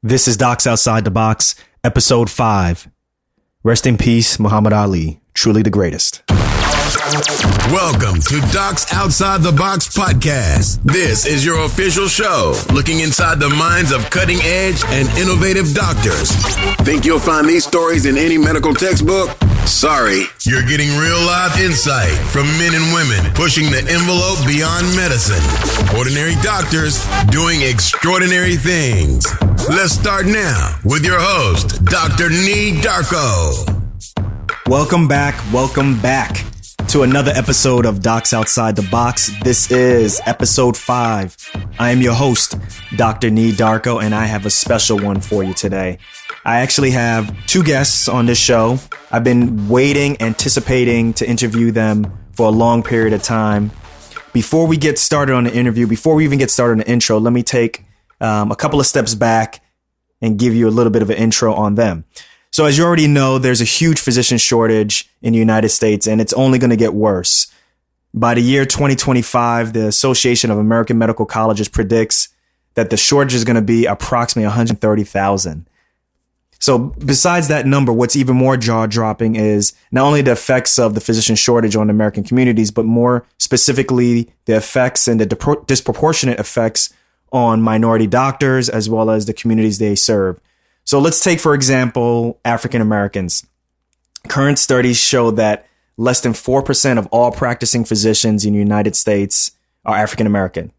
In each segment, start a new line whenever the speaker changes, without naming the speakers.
This is Docs Outside the Box, Episode 5. Rest in peace, Muhammad Ali, truly the greatest.
Welcome to Docs Outside the Box podcast. This is your official show, looking inside the minds of cutting-edge and innovative doctors. Think you'll find these stories in any medical textbook? Sorry, you're getting real-life insight from men and women pushing the envelope beyond medicine. Ordinary doctors doing extraordinary things. Let's start now with your host, Dr. Nee Darko.
Welcome back to another episode of Docs Outside the Box. This is episode 5. I am your host, Dr. Nee Darko, and I have a special one for you today. I actually have 2 guests on this show. I've been anticipating to interview them for a long period of time. Before we get started on the interview, before we even get started on the intro, let me take a couple of steps back and give you a little bit of an intro on them. So as you already know, there's a huge physician shortage in the United States, and it's only going to get worse. By the year 2025, the Association of American Medical Colleges predicts that the shortage is going to be approximately 130,000. So besides that number, what's even more jaw-dropping is not only the effects of the physician shortage on American communities, but more specifically the effects and the disproportionate effects on minority doctors as well as the communities they serve. So let's take, for example, African Americans. Current studies show that less than 4% of all practicing physicians in the United States are African American.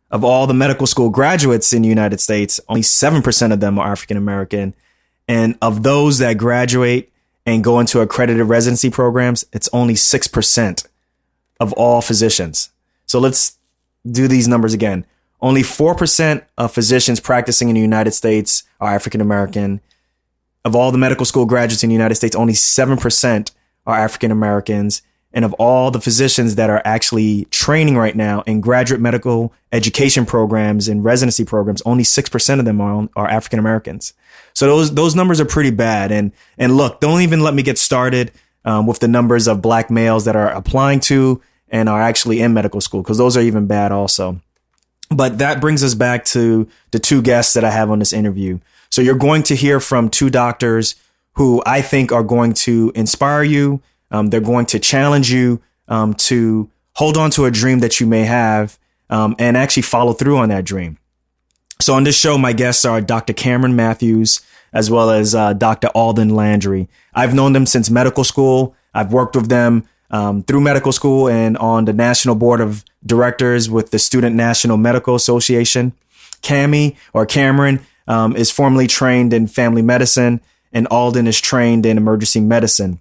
Of all the medical school graduates in the United States, only 7% of them are African American. And of those that graduate and go into accredited residency programs, it's only 6% of all physicians. So let's do these numbers again. Only 4% of physicians practicing in the United States are African American. Of all the medical school graduates in the United States, only 7% are African Americans. And of all the physicians that are actually training right now in graduate medical education programs and residency programs, only 6% of them are African Americans. So those numbers are pretty bad. And look, don't even let me get started with the numbers of black males that are applying to and are actually in medical school, because those are even bad also. But that brings us back to the 2 guests that I have on this interview. So you're going to hear from 2 doctors who I think are going to inspire you. They're going to challenge you to hold on to a dream that you may have and actually follow through on that dream. So on this show, my guests are Dr. Kameron Matthews, as well as Dr. Alden Landry. I've known them since medical school. I've worked with them through medical school and on the National Board of Directors with the Student National Medical Association. Kameron is formerly trained in family medicine, and Alden is trained in emergency medicine.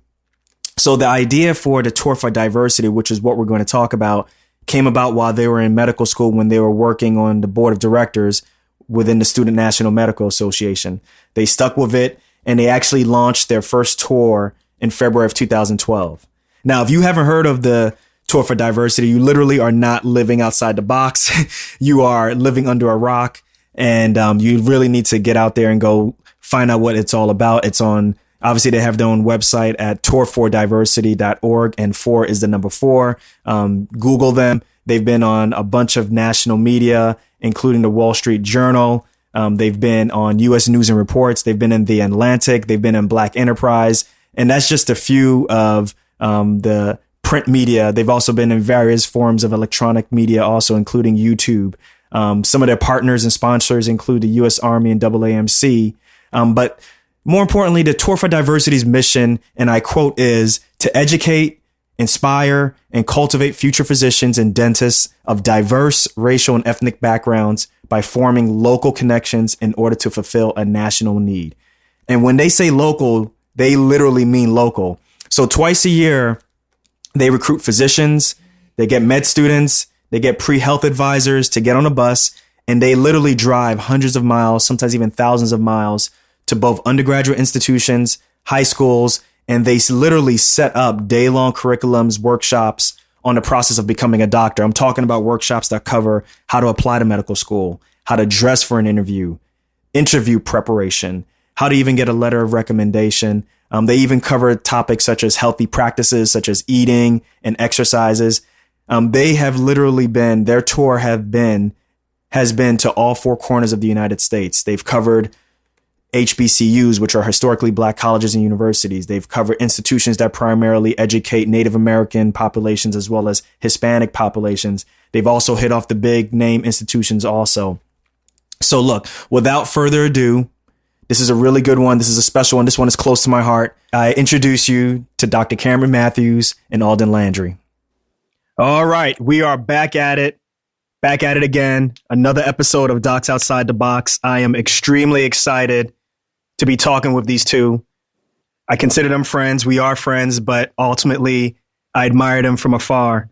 So the idea for the Tour for Diversity, which is what we're going to talk about, came about while they were in medical school when they were working on the board of directors within the Student National Medical Association. They stuck with it, and they actually launched their first tour in February of 2012. Now, if you haven't heard of the Tour for Diversity, you literally are not living outside the box. You are living under a rock, and you really need to get out there and go find out what it's all about. It's on, obviously, they have their own website at tourfordiversity.org, and 4 is the number 4. Google them. They've been on a bunch of national media, including the Wall Street Journal. They've been on U.S. News and Reports. They've been in The Atlantic. They've been in Black Enterprise. And that's just a few of the print media. They've also been in various forms of electronic media, also including YouTube. Some of their partners and sponsors include the U.S. Army and AAMC. But more importantly, the Tour for Diversity's mission, and I quote, is to educate, inspire, and cultivate future physicians and dentists of diverse racial and ethnic backgrounds by forming local connections in order to fulfill a national need. And when they say local, they literally mean local. So twice a year, they recruit physicians, they get med students, they get pre-health advisors to get on a bus, and they literally drive hundreds of miles, sometimes even thousands of miles, to both undergraduate institutions, high schools, and they literally set up day-long curriculums, workshops on the process of becoming a doctor. I'm talking about workshops that cover how to apply to medical school, how to dress for an interview preparation, how to even get a letter of recommendation. They even cover topics such as healthy practices, such as eating and exercises. They have literally been, their tour has been to all four corners of the United States. They've covered HBCUs, which are historically black colleges and universities. They've covered institutions that primarily educate Native American populations as well as Hispanic populations. They've also hit off the big name institutions also. So look, without further ado, this is a really good one. This is a special one. This one is close to my heart. I introduce you to Dr. Kameron Matthews and Alden Landry. All right. We are back at it again. Another episode of Docs Outside the Box. I am extremely excited to be talking with these two. I consider them friends. We are friends, but ultimately I admire them from afar.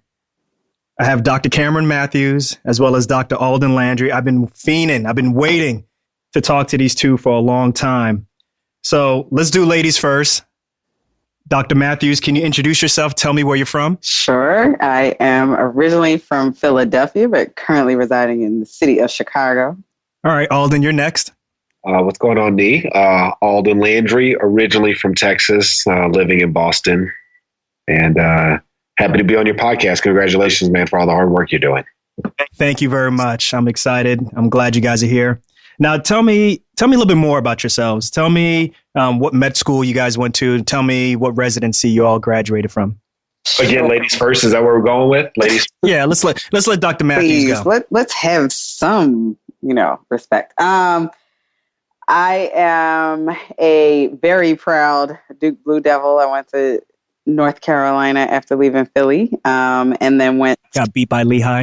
I have Dr. Kameron Matthews as well as Dr. Alden Landry. I've been waiting to talk to these two for a long time. So let's do ladies first. Dr. Matthews, can you introduce yourself? Tell me where you're from.
Sure. I am originally from Philadelphia, but currently residing in the city of Chicago.
All right, Alden, you're next.
What's going on, Nee? Alden Landry, originally from Texas, living in Boston. And happy to be on your podcast. Congratulations, man, for all the hard work you're doing.
Thank you very much. I'm excited. I'm glad you guys are here. Now, tell me a little bit more about yourselves. Tell me what med school you guys went to. Tell me what residency you all graduated from.
Again, ladies first. Is that what we're going with? Ladies.
Yeah, let's let Dr. Matthews go.
Let's have some, respect. I am a very proud Duke Blue Devil. I went to North Carolina after leaving Philly, and then got
beat by Lehigh.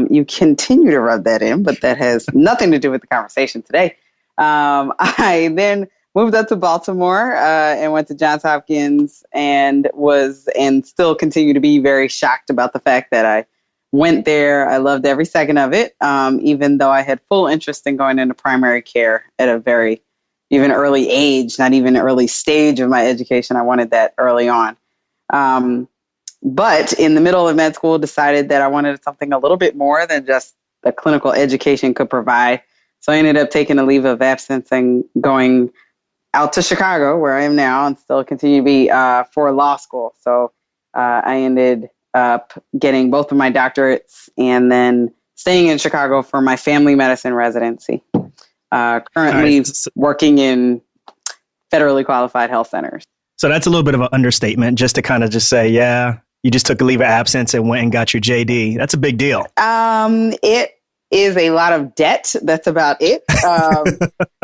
You continue to rub that in, but that has nothing to do with the conversation today. I then moved up to Baltimore and went to Johns Hopkins and still continue to be very shocked about the fact that I went there. I loved every second of it, even though I had full interest in going into primary care at a very even early age, not even early stage of my education. I wanted that early on. But in the middle of med school, decided that I wanted something a little bit more than just the clinical education could provide. So I ended up taking a leave of absence and going out to Chicago, where I am now, and still continue to be for law school. So I ended up getting both of my doctorates and then staying in Chicago for my family medicine residency. Currently working in federally qualified health centers.
So that's a little bit of an understatement, just to kind of just say, yeah, you just took a leave of absence and went and got your JD. That's a big deal.
It is a lot of debt. That's about it.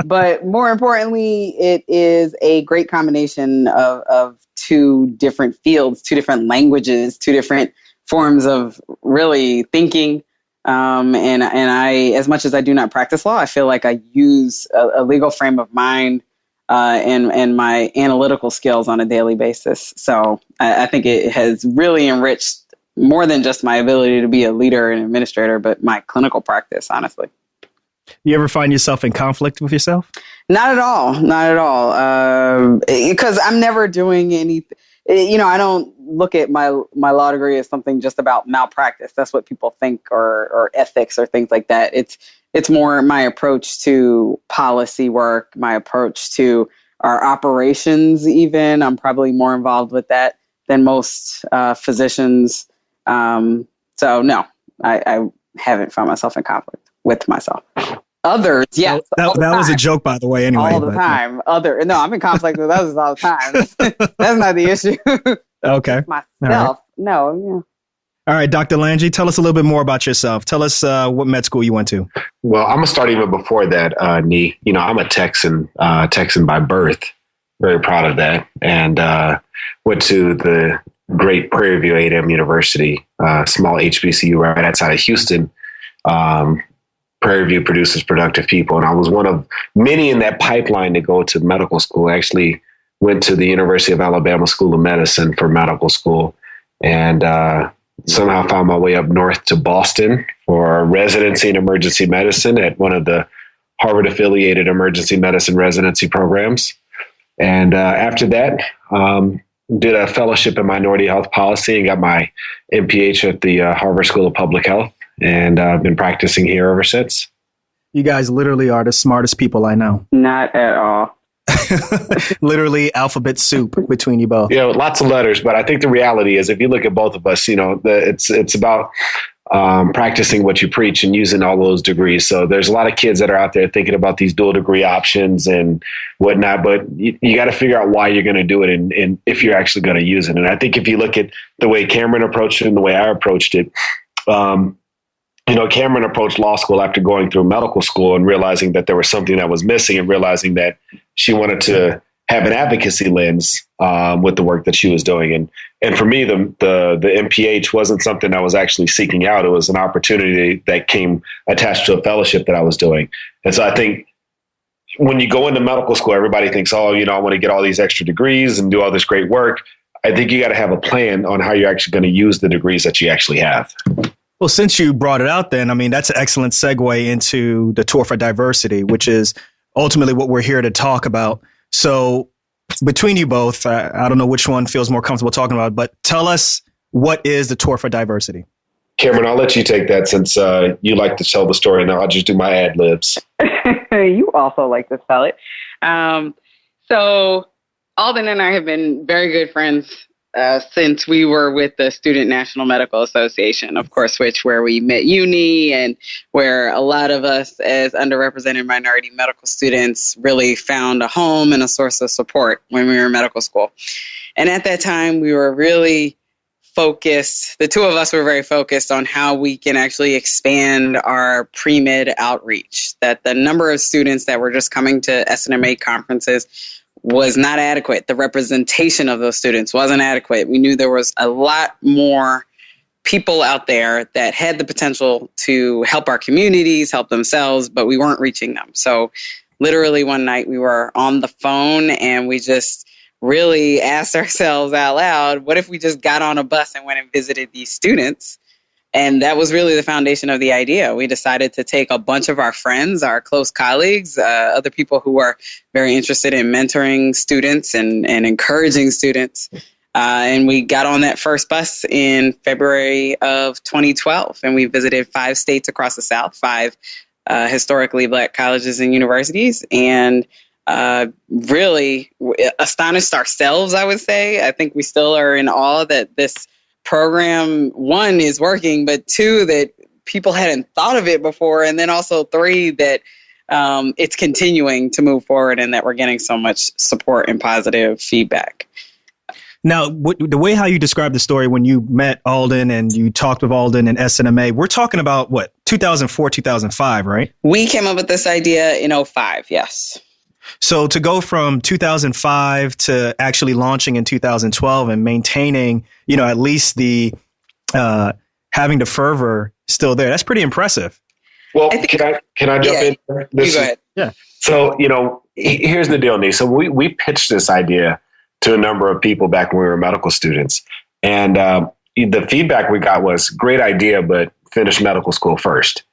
But more importantly, it is a great combination of two different fields, two different languages, two different forms of really thinking. And I, as much as I do not practice law, I feel like I use a legal frame of mind and my analytical skills on a daily basis. So I think it has really enriched more than just my ability to be a leader and administrator, but my clinical practice, honestly.
You ever find yourself in conflict with yourself?
Not at all. Not at all. Because I'm never doing anything. I don't look at my law degree as something just about malpractice. That's what people think, or ethics or things like that. It's more my approach to policy work, my approach to our operations even. I'm probably more involved with that than most physicians. So no, I haven't found myself in conflict with myself. Others, yes.
That was a joke, by the way, anyway.
All the time. I'm in conflict with others all the time. That's not the issue.
Okay.
Myself,
right.
No. Yeah.
All right, Dr. Landry, tell us a little bit more about yourself. Tell us what med school you went to.
Well, I'm going to start even before that, Nee. I'm a Texan by birth. Very proud of that. And went to the great Prairie View A&M University, small HBCU right outside of Houston. Prairie View produces productive people. And I was one of many in that pipeline to go to medical school. I actually went to the University of Alabama School of Medicine for medical school, and somehow found my way up north to Boston for residency in emergency medicine at one of the Harvard-affiliated emergency medicine residency programs. And after that, did a fellowship in minority health policy and got my MPH at the Harvard School of Public Health. And I've been practicing here ever since.
You guys literally are the smartest people I know.
Not at all.
Literally alphabet soup between you both.
Lots of letters, but I think the reality is, if you look at both of us, it's about practicing what you preach and using all those degrees. So there's a lot of kids that are out there thinking about these dual degree options and whatnot, but you got to figure out why you're going to do it and if you're actually going to use it. And I think if you look at the way Kameron approached it and the way I approached it, Kameron approached law school after going through medical school and realizing that there was something that was missing and realizing that she wanted to have an advocacy lens with the work that she was doing. And for me, the MPH wasn't something I was actually seeking out. It was an opportunity that came attached to a fellowship that I was doing. And so I think when you go into medical school, everybody thinks, I want to get all these extra degrees and do all this great work. I think you got to have a plan on how you're actually going to use the degrees that you actually have.
Well, since you brought it out, then, I mean, that's an excellent segue into the Tour for Diversity, which is ultimately what we're here to talk about. So between you both, I don't know which one feels more comfortable talking about, but tell us, what is the Tour for Diversity?
Kameron, I'll let you take that since you like to tell the story, and I'll just do my ad libs.
You also like to tell it. So Alden and I have been very good friends since we were with the Student National Medical Association, of course, where we met uni and where a lot of us as underrepresented minority medical students really found a home and a source of support when we were in medical school. And at that time, we were really focused. The two of us were very focused on how we can actually expand our pre-med outreach, that the number of students that were just coming to SNMA conferences was not adequate. The representation of those students wasn't adequate. We knew there was a lot more people out there that had the potential to help our communities, help themselves, but we weren't reaching them. So literally one night we were on the phone and we just really asked ourselves out loud, what if we just got on a bus and went and visited these students? And that was really the foundation of the idea. We decided to take a bunch of our friends, our close colleagues, other people who are very interested in mentoring students and encouraging students. And we got on that first bus in February of 2012. And we visited 5 states across the South, 5 historically Black colleges and universities. And really astonished ourselves, I would say. I think we still are in awe that this program, 1, is working, but 2, that people hadn't thought of it before, and then also 3, that it's continuing to move forward and that we're getting so much support and positive feedback.
Now, the way how you described the story when you met Alden and you talked with Alden and SNMA, we're talking about 2004, 2005, right?
We came up with this idea in 2005, yes.
So to go from 2005 to actually launching in 2012 and maintaining, at least the having the fervor still there, that's pretty impressive.
Well, can I jump in?
You go ahead.
Yeah.
So, here's the deal, Nee. So we pitched this idea to a number of people back when we were medical students. And the feedback we got was, great idea, but finish medical school first.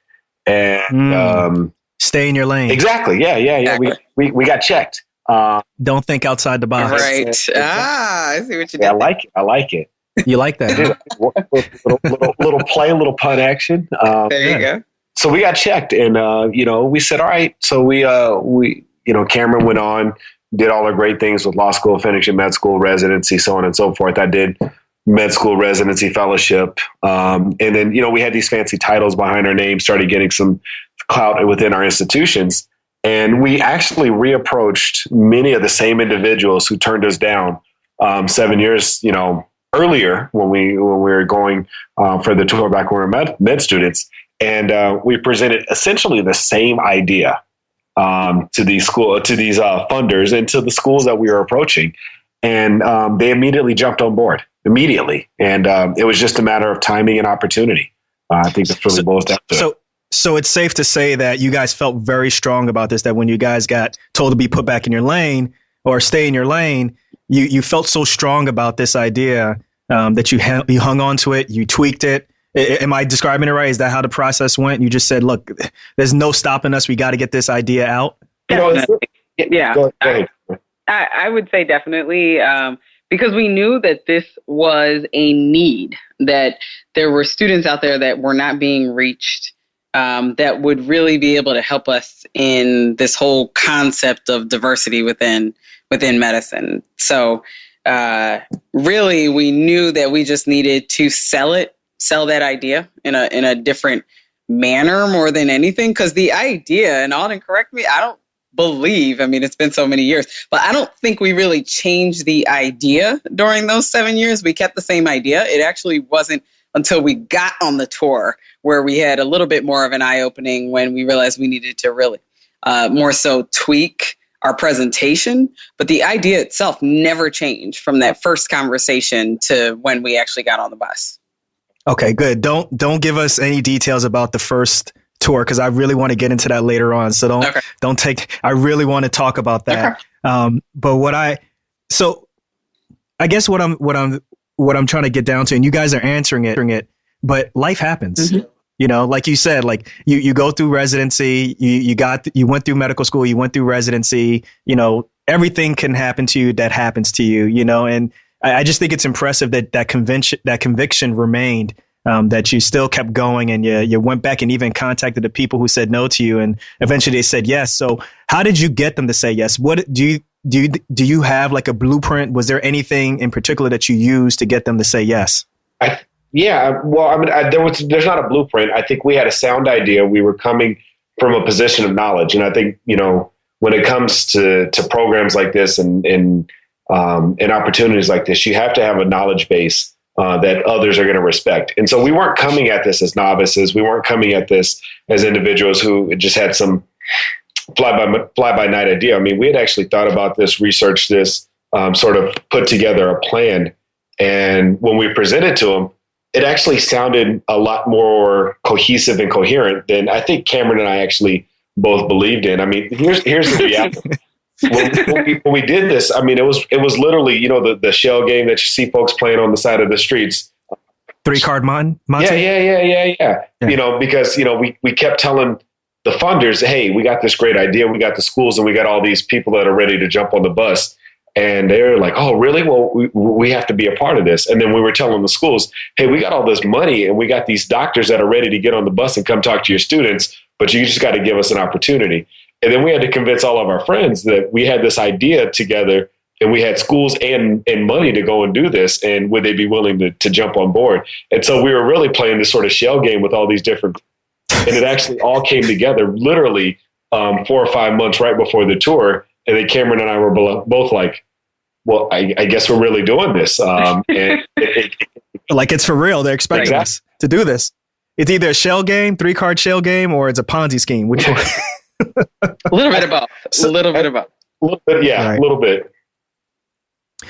And
stay in your lane.
Exactly. Yeah. Exactly. We got checked.
Don't think outside the box.
Right. I see what you did.
Yeah, I like it.
You like that?
little play, little pun action.
There you go.
So we got checked, and we said, all right. So we Kameron went on, did all the great things with law school, finishing med school, residency, so on and so forth. I did med school, residency, fellowship, and then we had these fancy titles behind our name, started getting some clout within our institutions, and we actually reapproached many of the same individuals who turned us down 7 years, earlier when we were going for the tour back when we were med students. And we presented essentially the same idea to these funders and to the schools that we were approaching. And they immediately jumped on board immediately. And it was just a matter of timing and opportunity. I think that's really boils down to it.
So it's safe to say that you guys felt very strong about this, that when you guys got told to be put back in your lane or stay in your lane, you felt so strong about this idea that you hung on to it, you tweaked it. Am I describing it right? Is that how the process went? You just said, look, there's no stopping us. We got to get this idea out.
Yeah.
Go ahead.
I would say definitely, because we knew that this was a need, that there were students out there that were not being reached, that would really be able to help us in this whole concept of diversity within medicine. So really, we knew that we just needed to sell it sell that idea in a different manner more than anything. Because the idea, and Alden, correct me, I don't believe, I mean, it's been so many years, but I don't think we really changed the idea during those 7 years. We kept the same idea. It actually wasn't until we got on the tour where we had a little bit more of an eye-opening when we realized we needed to really more so tweak our presentation. But the idea itself never changed from that first conversation to when we actually got on the bus.
Okay, good. Don't give us any details about the first tour, because I really want to get into that later on. So don't take. I really want to talk about that. Okay. But I guess what I'm trying to get down to, and you guys are answering it, but life happens. Mm-hmm. You know, like you said, like you go through residency, you went through medical school, you went through residency. You know, everything can happen to you that happens to you. You know, and I just think it's impressive that conviction remained. That you still kept going, and you went back and even contacted the people who said no to you, and eventually they said yes. So how did you get them to say yes? What do you have like a blueprint? Was there anything in particular that you used to get them to say yes?
Well, I mean, there's not a blueprint. I think we had a sound idea. We were coming from a position of knowledge, and I think, you know, when it comes to programs like this and opportunities like this, you have to have a knowledge base that others are going to respect. And so we weren't coming at this as novices. We weren't coming at this as individuals who just had some fly-by-night idea. I mean, we had actually thought about this, researched this, sort of put together a plan. And when we presented to them, it actually sounded a lot more cohesive and coherent than I think Kameron and I actually both believed in. I mean, here's the reality. When we did this, I mean, it was literally, you know, the shell game that you see folks playing on the side of the streets.
3-card Monte?
Yeah. You know, because, you know, we kept telling the funders, hey, we got this great idea. We got the schools and we got all these people that are ready to jump on the bus. And they were like, oh, really? Well, we have to be a part of this. And then we were telling the schools, hey, we got all this money and we got these doctors that are ready to get on the bus and come talk to your students, but you just got to give us an opportunity. And then we had to convince all of our friends that we had this idea together and we had schools and money to go and do this. And would they be willing to jump on board? And so we were really playing this sort of shell game with all these different, and it actually all came together literally 4 or 5 months right before the tour. And then Kameron and I were both like, well, I guess we're really doing this. And
like it's for real. They're expecting us to do this. It's either a shell game, 3-card shell game, or it's a Ponzi scheme. Which one?
A little bit of both. A little bit.
Right.
A little bit.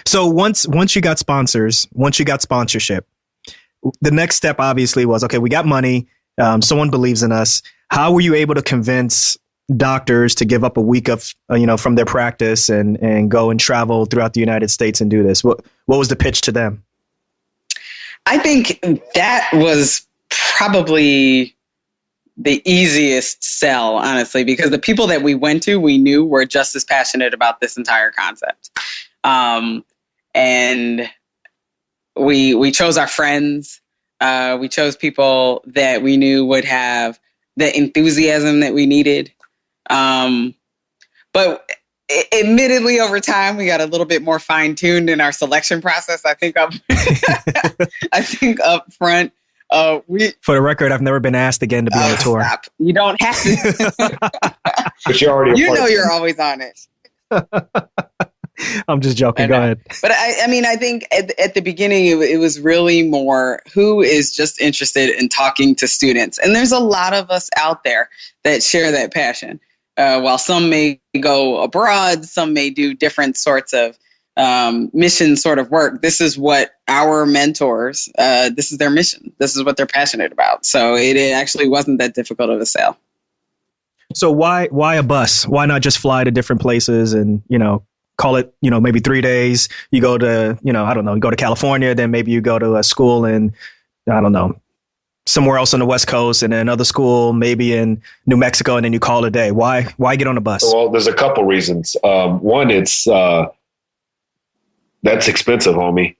So once you got sponsors, once you got sponsorship, the next step obviously was, okay, we got money. Someone believes in us. How were you able to convince doctors to give up a week of, from their practice and go and travel throughout the United States and do this? What was the pitch to them?
I think that was probably the easiest sell, honestly, because the people that we went to, we knew were just as passionate about this entire concept. And we chose our friends. We chose people that we knew would have the enthusiasm that we needed. But admittedly, over time, we got a little bit more fine-tuned in our selection process. I think up front.
For the record, I've never been asked again to be on a tour.
Stop. You don't have to.
But you're already.
You're always on it.
I'm just joking. Go ahead.
But I think at the beginning, it was really more who is just interested in talking to students. And there's a lot of us out there that share that passion. While some may go abroad, some may do different sorts of mission sort of work. This is what our mentors, this is their mission. This is what they're passionate about. So it actually wasn't that difficult of a sale.
So why a bus? Why not just fly to different places and, call it, maybe 3 days. You go to, you go to California, then maybe you go to a school in, somewhere else on the West Coast, and then another school, maybe in New Mexico, and then you call it a day. Why get on a bus?
Well, there's a couple reasons. One, it's, that's expensive, homie.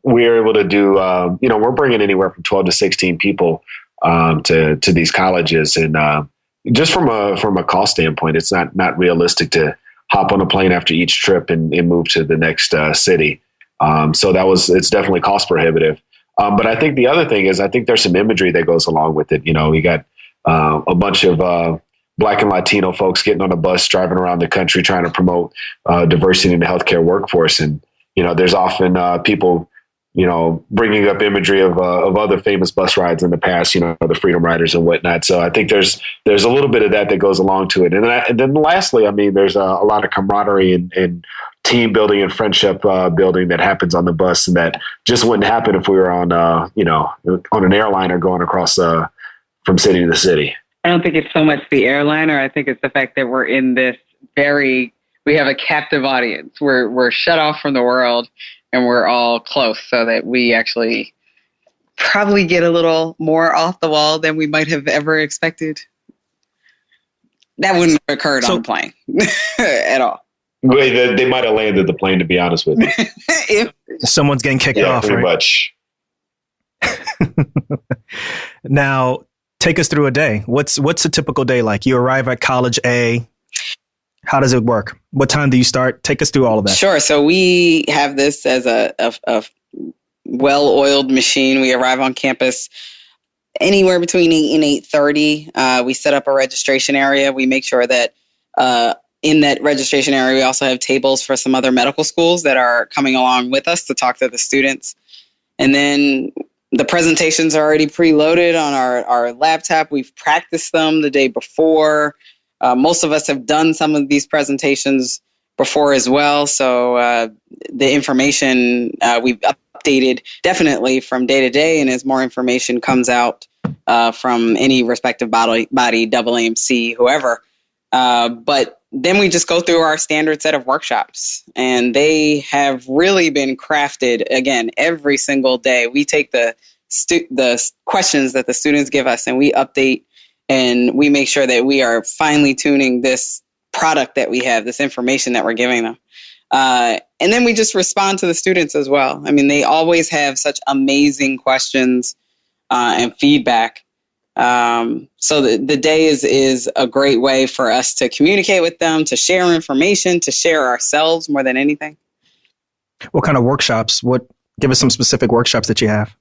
We're able to do, we're bringing anywhere from 12 to 16 people to these colleges. And just from a cost standpoint, it's not realistic to hop on a plane after each trip and move to the next city. So it's definitely cost prohibitive. But I think the other thing is, I think there's some imagery that goes along with it. You got a bunch of Black and Latino folks getting on a bus, driving around the country, trying to promote diversity in the healthcare workforce. And, there's often people, bringing up imagery of other famous bus rides in the past, the Freedom Riders and whatnot. So I think there's a little bit of that goes along to it. And then lastly, I mean, there's a lot of camaraderie and team building and friendship building that happens on the bus, and that just wouldn't happen if we were on an airliner going across from city to city.
I don't think it's so much the airliner. I think it's the fact that we're in this we have a captive audience. We're shut off from the world, and we're all close, so that we actually probably get a little more off the wall than we might have ever expected. That wouldn't have occurred on the plane at all.
They might have landed the plane, to be honest with you.
Someone's getting kicked off,
pretty
right?
Much.
Now, take us through a day. What's a typical day like? You arrive at College A. How does it work? What time do you start? Take us through all of that.
Sure. So we have this as a well-oiled machine. We arrive on campus anywhere between 8 and 8:30. We set up a registration area. We make sure that in that registration area, we also have tables for some other medical schools that are coming along with us to talk to the students. And then the presentations are already preloaded on our laptop. We've practiced them the day before. Most of us have done some of these presentations before as well. So the information we've updated definitely from day to day. And as more information comes out from any respective body, AAMC, whoever. But then we just go through our standard set of workshops, and they have really been crafted, again, every single day. We take the questions that the students give us, and we update, and we make sure that we are finely tuning this product that we have, this information that we're giving them. And then we just respond to the students as well. I mean, they always have such amazing questions and feedback. So the day is a great way for us to communicate with them, to share information, to share ourselves more than anything.
What kind of workshops? Give us some specific workshops that you have.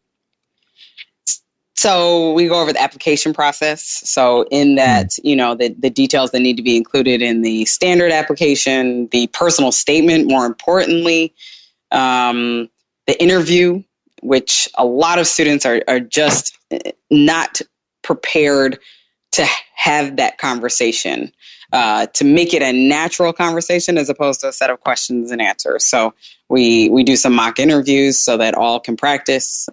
So we go over the application process. So in that, the details that need to be included in the standard application, the personal statement, more importantly, the interview, which a lot of students are just not prepared to have that conversation, to make it a natural conversation as opposed to a set of questions and answers. So we do some mock interviews so that all can practice.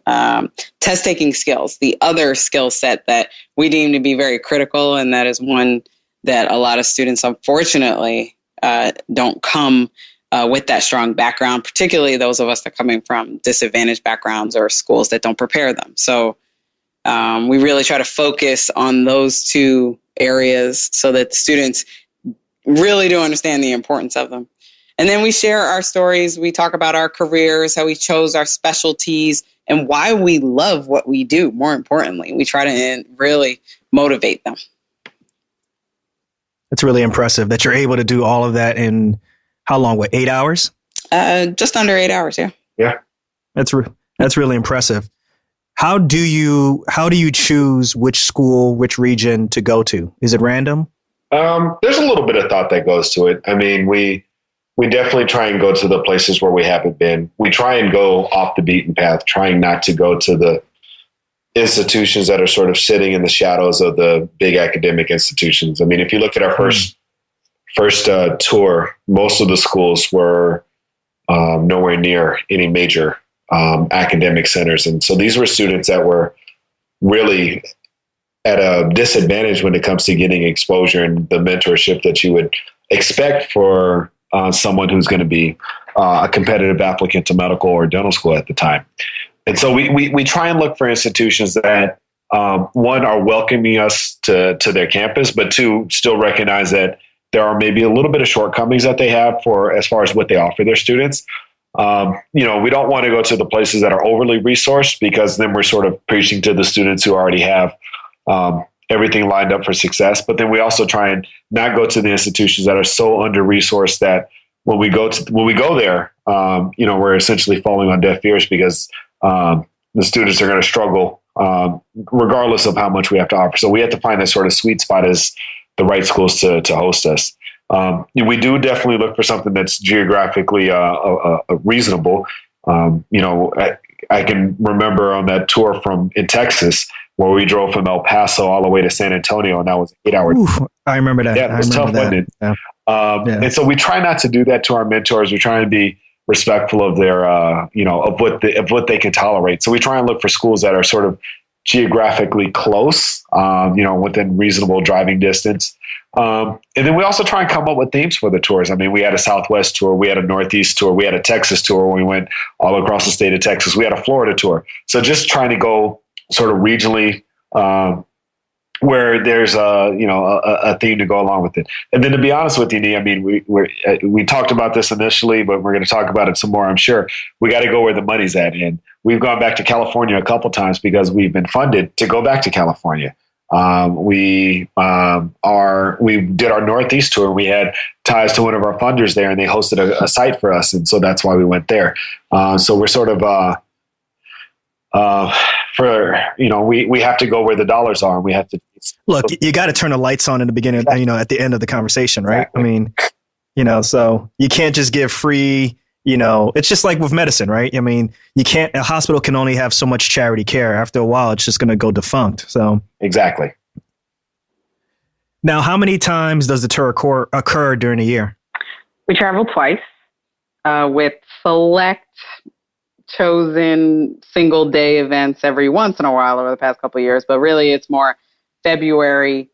Test taking skills, the other skill set that we deem to be very critical, and that is one that a lot of students, unfortunately, don't come with that strong background, particularly those of us that are coming from disadvantaged backgrounds or schools that don't prepare them. So we really try to focus on those two areas so that the students really do understand the importance of them. And then we share our stories. We talk about our careers, how we chose our specialties, and why we love what we do. More importantly, we try to really motivate them.
It's really impressive that you're able to do all of that in how long? 8 hours?
Just under 8 hours. Yeah.
Yeah.
That's really impressive. How do you choose which school, which region to go to? Is it random?
There's a little bit of thought that goes to it. I mean, we definitely try and go to the places where we haven't been. We try and go off the beaten path, trying not to go to the institutions that are sort of sitting in the shadows of the big academic institutions. I mean, if you look at our first tour, most of the schools were nowhere near any major academic centers. And so these were students that were really at a disadvantage when it comes to getting exposure and the mentorship that you would expect for someone who's going to be a competitive applicant to medical or dental school at the time. And so we try and look for institutions that, one, are welcoming us to their campus, but two, still recognize that there are maybe a little bit of shortcomings that they have as far as what they offer their students. We don't want to go to the places that are overly resourced, because then we're sort of preaching to the students who already have everything lined up for success. But then we also try and not go to the institutions that are so under-resourced that when we go there, we're essentially falling on deaf ears because the students are going to struggle regardless of how much we have to offer. So we have to find that sort of sweet spot as the right schools to host us. We do definitely look for something that's geographically reasonable. I can remember on that tour in Texas where we drove from El Paso all the way to San Antonio, and that was 8 hours.
I remember that.
Yeah, it was tough, wasn't it?
Yeah.
And so we try not to do that to our mentors. We try and be respectful of their, of what they can tolerate. So we try and look for schools that are sort of geographically close, within reasonable driving distance. And then we also try and come up with themes for the tours. I mean, we had a Southwest tour, we had a Northeast tour, we had a Texas tour where we went all across the state of Texas. We had a Florida tour. So just trying to go sort of regionally, where there's a theme to go along with it. And then to be honest with you, Nee, I mean, we talked about this initially, but we're going to talk about it some more, I'm sure. We got to go where the money's at. And we've gone back to California a couple times because we've been funded to go back to California. We did our Northeast tour. We had ties to one of our funders there, and they hosted a site for us. And so that's why we went there. So we're sort of, we have to go where the dollars are, and we have to
look. You got to turn the lights on in the beginning, at the end of the conversation, right? Exactly. I mean, so you can't just give free. It's just like with medicine, right? I mean, a hospital can only have so much charity care. After a while, it's just going to go defunct. So
exactly.
Now, how many times does the tour occur during a year?
We travel twice with select chosen single day events every once in a while over the past couple of years, but really it's more February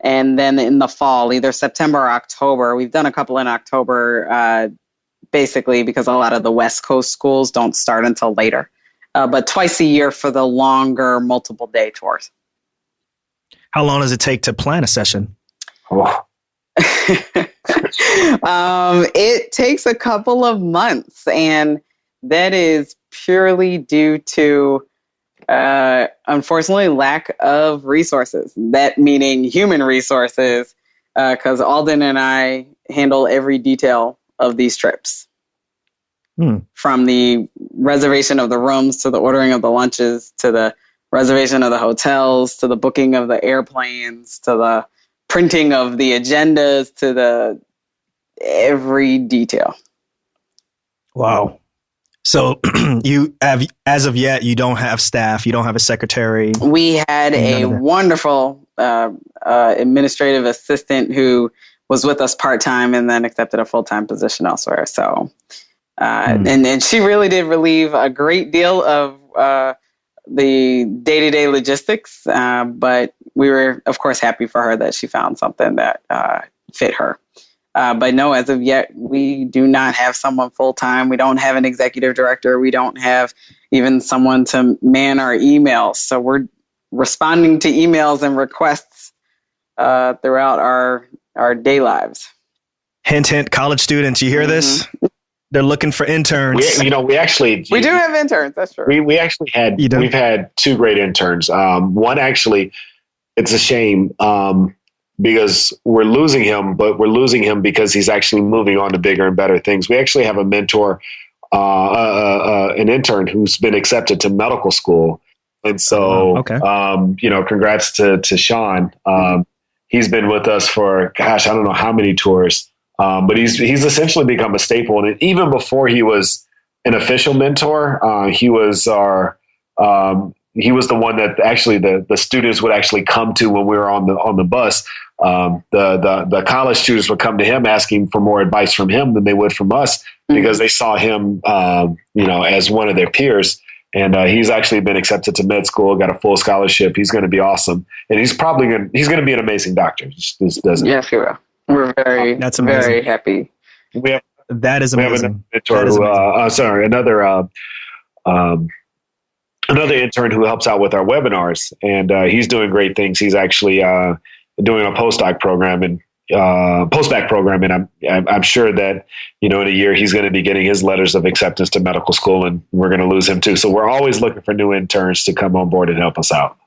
and then in the fall, either September or October. We've done a couple in October, basically because a lot of the West Coast schools don't start until later, but twice a year for the longer multiple day tours.
How long does it take to plan a session?
Oh.
It takes a couple of months, and that is purely due to, unfortunately, lack of resources. That meaning human resources, because Alden and I handle every detail of these trips. From the reservation of the rooms to the ordering of the lunches to the reservation of the hotels to the booking of the airplanes to the printing of the agendas to the every detail.
Wow. So you have, as of yet, you don't have staff, you don't have a secretary.
We had a wonderful administrative assistant who was with us part-time and then accepted a full-time position elsewhere. So, and she really did relieve a great deal of the day-to-day logistics. But we were, of course, happy for her that she found something that fit her. But no, as of yet, we do not have someone full-time. We don't have an executive director. We don't have even someone to man our emails. So we're responding to emails and requests throughout our day lives.
Hint, hint, college students, you hear this? They're looking for interns.
We do have interns. That's true.
We've had two great interns. One actually, it's a shame because we're losing him, but we're losing him because he's actually moving on to bigger and better things. We actually have a mentor, an intern who's been accepted to medical school. And so, congrats to Sean. He's been with us for, I don't know how many tours. But he's essentially become a staple. And even before he was an official mentor, he was the one that actually the students would actually come to when we were on the bus. The college students would come to him asking for more advice from him than they would from us because they saw him, as one of their peers. And he's actually been accepted to med school, got a full scholarship. He's going to be awesome, and he's going to be an amazing doctor. Just doesn't.
Yes, he will. We're very happy.
That is amazing.
Another intern who helps out with our webinars, and he's doing great things. He's actually doing a postback program, and I'm sure that in a year he's going to be getting his letters of acceptance to medical school, and we're going to lose him too. So we're always looking for new interns to come on board and help us out.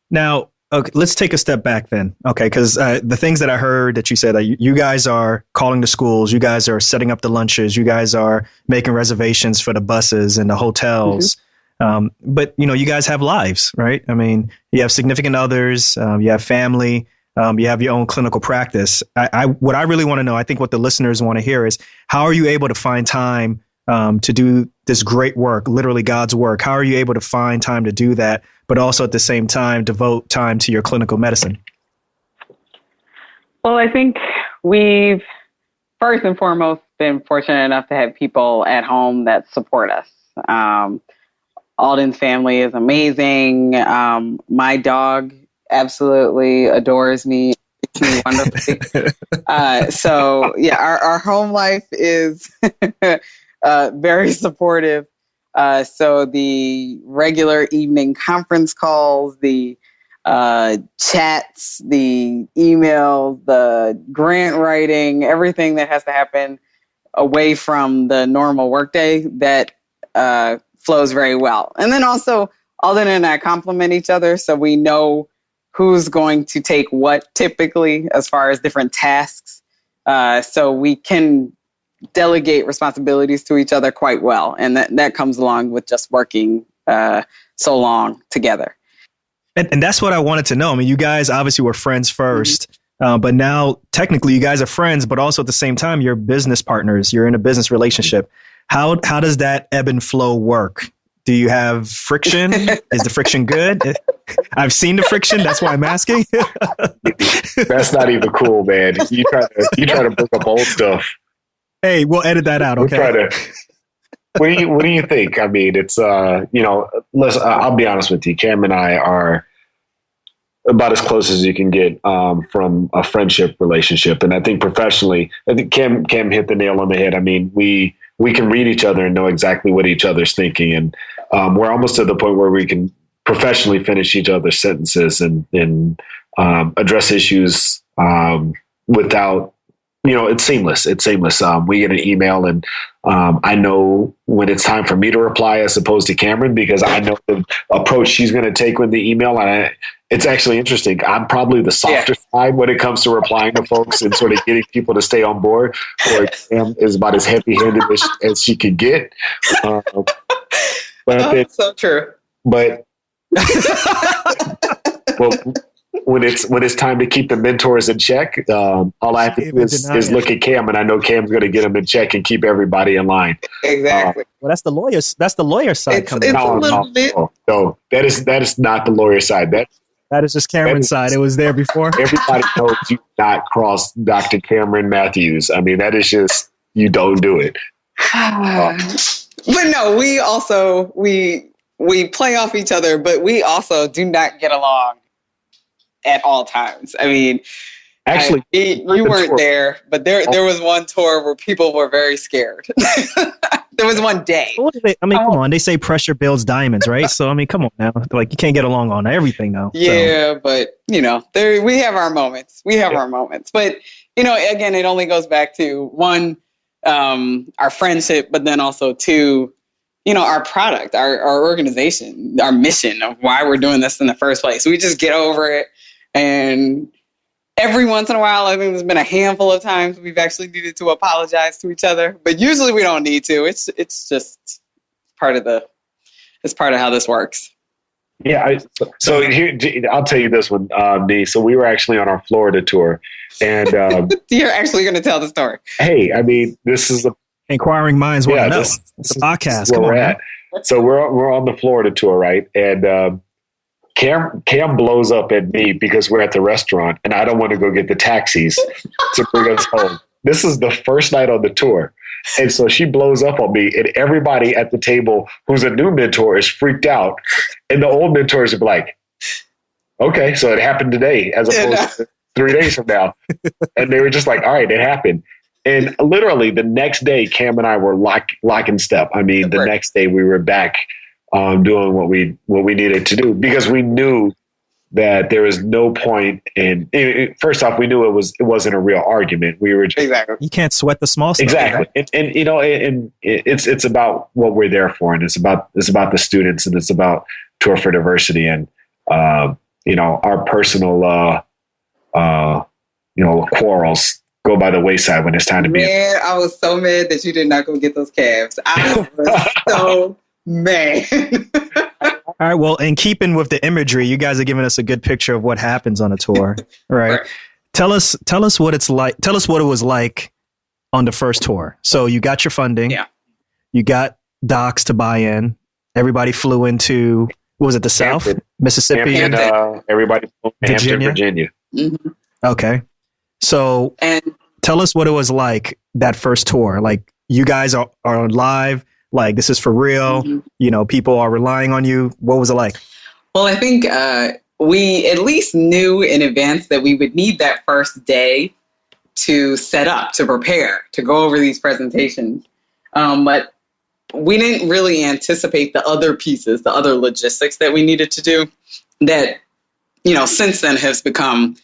Now, Okay, let's take a step back then. Okay, because the things that I heard that you said, that you guys are calling the schools, you guys are setting up the lunches, you guys are making reservations for the buses and the hotels. But you guys have lives, right? I mean, you have significant others, you have family, you have your own clinical practice. What I really want to know, I think what the listeners want to hear is, how are you able to find time to do this great work, literally God's work? How are you able to find time to do that, but also at the same time devote time to your clinical medicine?
Well, I think we've first and foremost been fortunate enough to have people at home that support us. Alden's family is amazing. My dog absolutely adores me. Wonderfully. So yeah, our home life is very supportive. So the regular evening conference calls, the chats, the emails, the grant writing, everything that has to happen away from the normal workday, that flows very well. And then also, Alden and I complement each other, so we know who's going to take what typically as far as different tasks. So we can delegate responsibilities to each other quite well. And that comes along with just working so long together.
And that's what I wanted to know. I mean, you guys obviously were friends first, but now technically you guys are friends, but also at the same time, you're business partners. You're in a business relationship. How does that ebb and flow work? Do you have friction? Is the friction good? I've seen the friction. That's why I'm asking.
That's not even cool, man. You try to bring up old stuff.
Hey, we'll edit that out. Okay.
What do you think? I mean, it's listen, I'll be honest with you. Cam and I are about as close as you can get from a friendship relationship, and I think professionally, I think Cam hit the nail on the head. I mean, we can read each other and know exactly what each other's thinking, and we're almost to the point where we can professionally finish each other's sentences and address issues without. It's seamless. We get an email, and I know when it's time for me to reply as opposed to Kameron, because I know the approach she's going to take with the email. And it's actually interesting. I'm probably the softer side when it comes to replying to folks and sort of getting people to stay on board. Or Cam is about as heavy-handed as she could get.
That's so true.
But well, when it's time to keep the mentors in check, all I have to do is look at Cam, and I know Cam's going to get them in check and keep everybody in line.
Exactly.
Well, that's the lawyer side coming.
No, that is not the lawyer side.
That is just Cameron's side. It was there before.
Everybody knows you not cross Dr. Kameron Matthews. I mean, that is just, you don't do it.
But no, we also we play off each other, but we also do not get along at all times. I mean, actually, you weren't there, but there was one tour where people were very scared. There was one day.
Come on. They say pressure builds diamonds, right? So, I mean, come on now. Like, you can't get along on everything, though.
Yeah, so. But, we have our moments. Our moments. But, again, it only goes back to, one, our friendship, but then also, two, our product, our organization, our mission of why we're doing this in the first place. We just get over it. And every once in a while, I think there's been a handful of times we've actually needed to apologize to each other, but usually we don't need to. It's just part of how this works.
Yeah. So here, I'll tell you this one, Dee. So we were actually on our Florida tour, and
you're actually going to tell the story.
Hey, I mean, this is
inquiring minds want to know. It's a podcast.
Come on, at. So we're on the Florida tour, right? And Cam blows up at me because we're at the restaurant and I don't want to go get the taxis to bring us home. This is the first night on the tour. And so she blows up on me, and everybody at the table who's a new mentor is freaked out. And the old mentors are like, okay, so it happened today as opposed to 3 days from now. And they were just like, all right, it happened. And literally the next day, Cam and I were lock in step. I mean, the next day we were back doing what we needed to do, because we knew that there was no point in. First off, we knew it wasn't a real argument. We were just,
you can't sweat the small stuff.
Exactly, right? and it's about what we're there for, and it's about the students, and it's about Tour for Diversity, and our personal, quarrels go by the wayside when it's time to be.
Man, I was so mad that you did not go get those calves. I was so mad.
All right. Well, in keeping with the imagery, you guys are giving us a good picture of what happens on a tour, right? Tell us what it's like. Tell us what it was like on the first tour. So you got your funding.
Yeah.
You got docs to buy in. Everybody flew into, what was it, the South?
Hampton.
Mississippi?
And everybody flew to Hampton, Virginia.
Mm-hmm.
Okay. So tell us what it was like that first tour. Like, you guys are live. Like, this is for real.
Mm-hmm.
People are relying on you. What was it like?
Well, I think we at least knew in advance that we would need that first day to set up, to prepare, to go over these presentations. But we didn't really anticipate the other pieces, the other logistics that we needed to do that, since then has become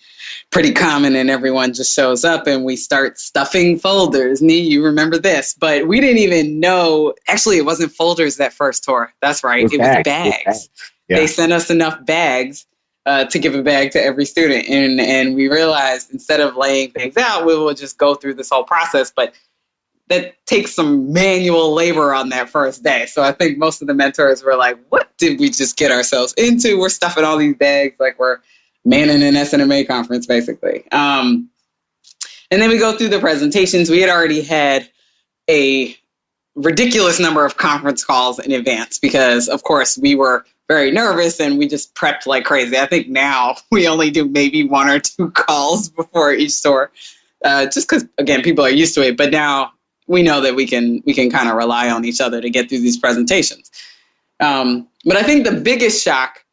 pretty common, and everyone just shows up and we start stuffing folders. Nee, you remember this, but we didn't even know. Actually, it wasn't folders that first tour. That's right. It was bags. Yeah. They sent us enough bags to give a bag to every student. And we realized instead of laying things out, we will just go through this whole process. But that takes some manual labor on that first day. So I think most of the mentors were like, what did we just get ourselves into? We're stuffing all these bags like we're manning an SNMA conference, basically. And then we go through the presentations. We had already had a ridiculous number of conference calls in advance because, of course, we were very nervous and we just prepped like crazy. I think now we only do maybe 1 or 2 calls before each tour, just because, again, people are used to it. But now we know that we can kind of rely on each other to get through these presentations. But I think the biggest shock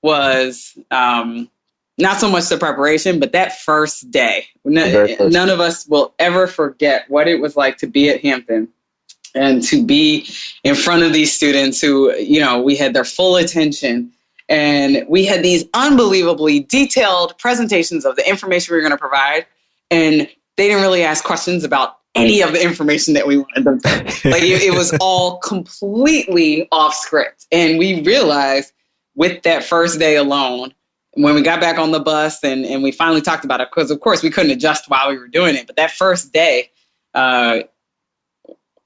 was not so much the preparation, but that first day. None of us will ever forget what it was like to be at Hampton and to be in front of these students who, we had their full attention. And we had these unbelievably detailed presentations of the information we were going to provide. And they didn't really ask questions about any of the information that we wanted them to. Like, it was all completely off script. And we realized with that first day alone, when we got back on the bus and we finally talked about it, because, of course, we couldn't adjust while we were doing it. But that first day,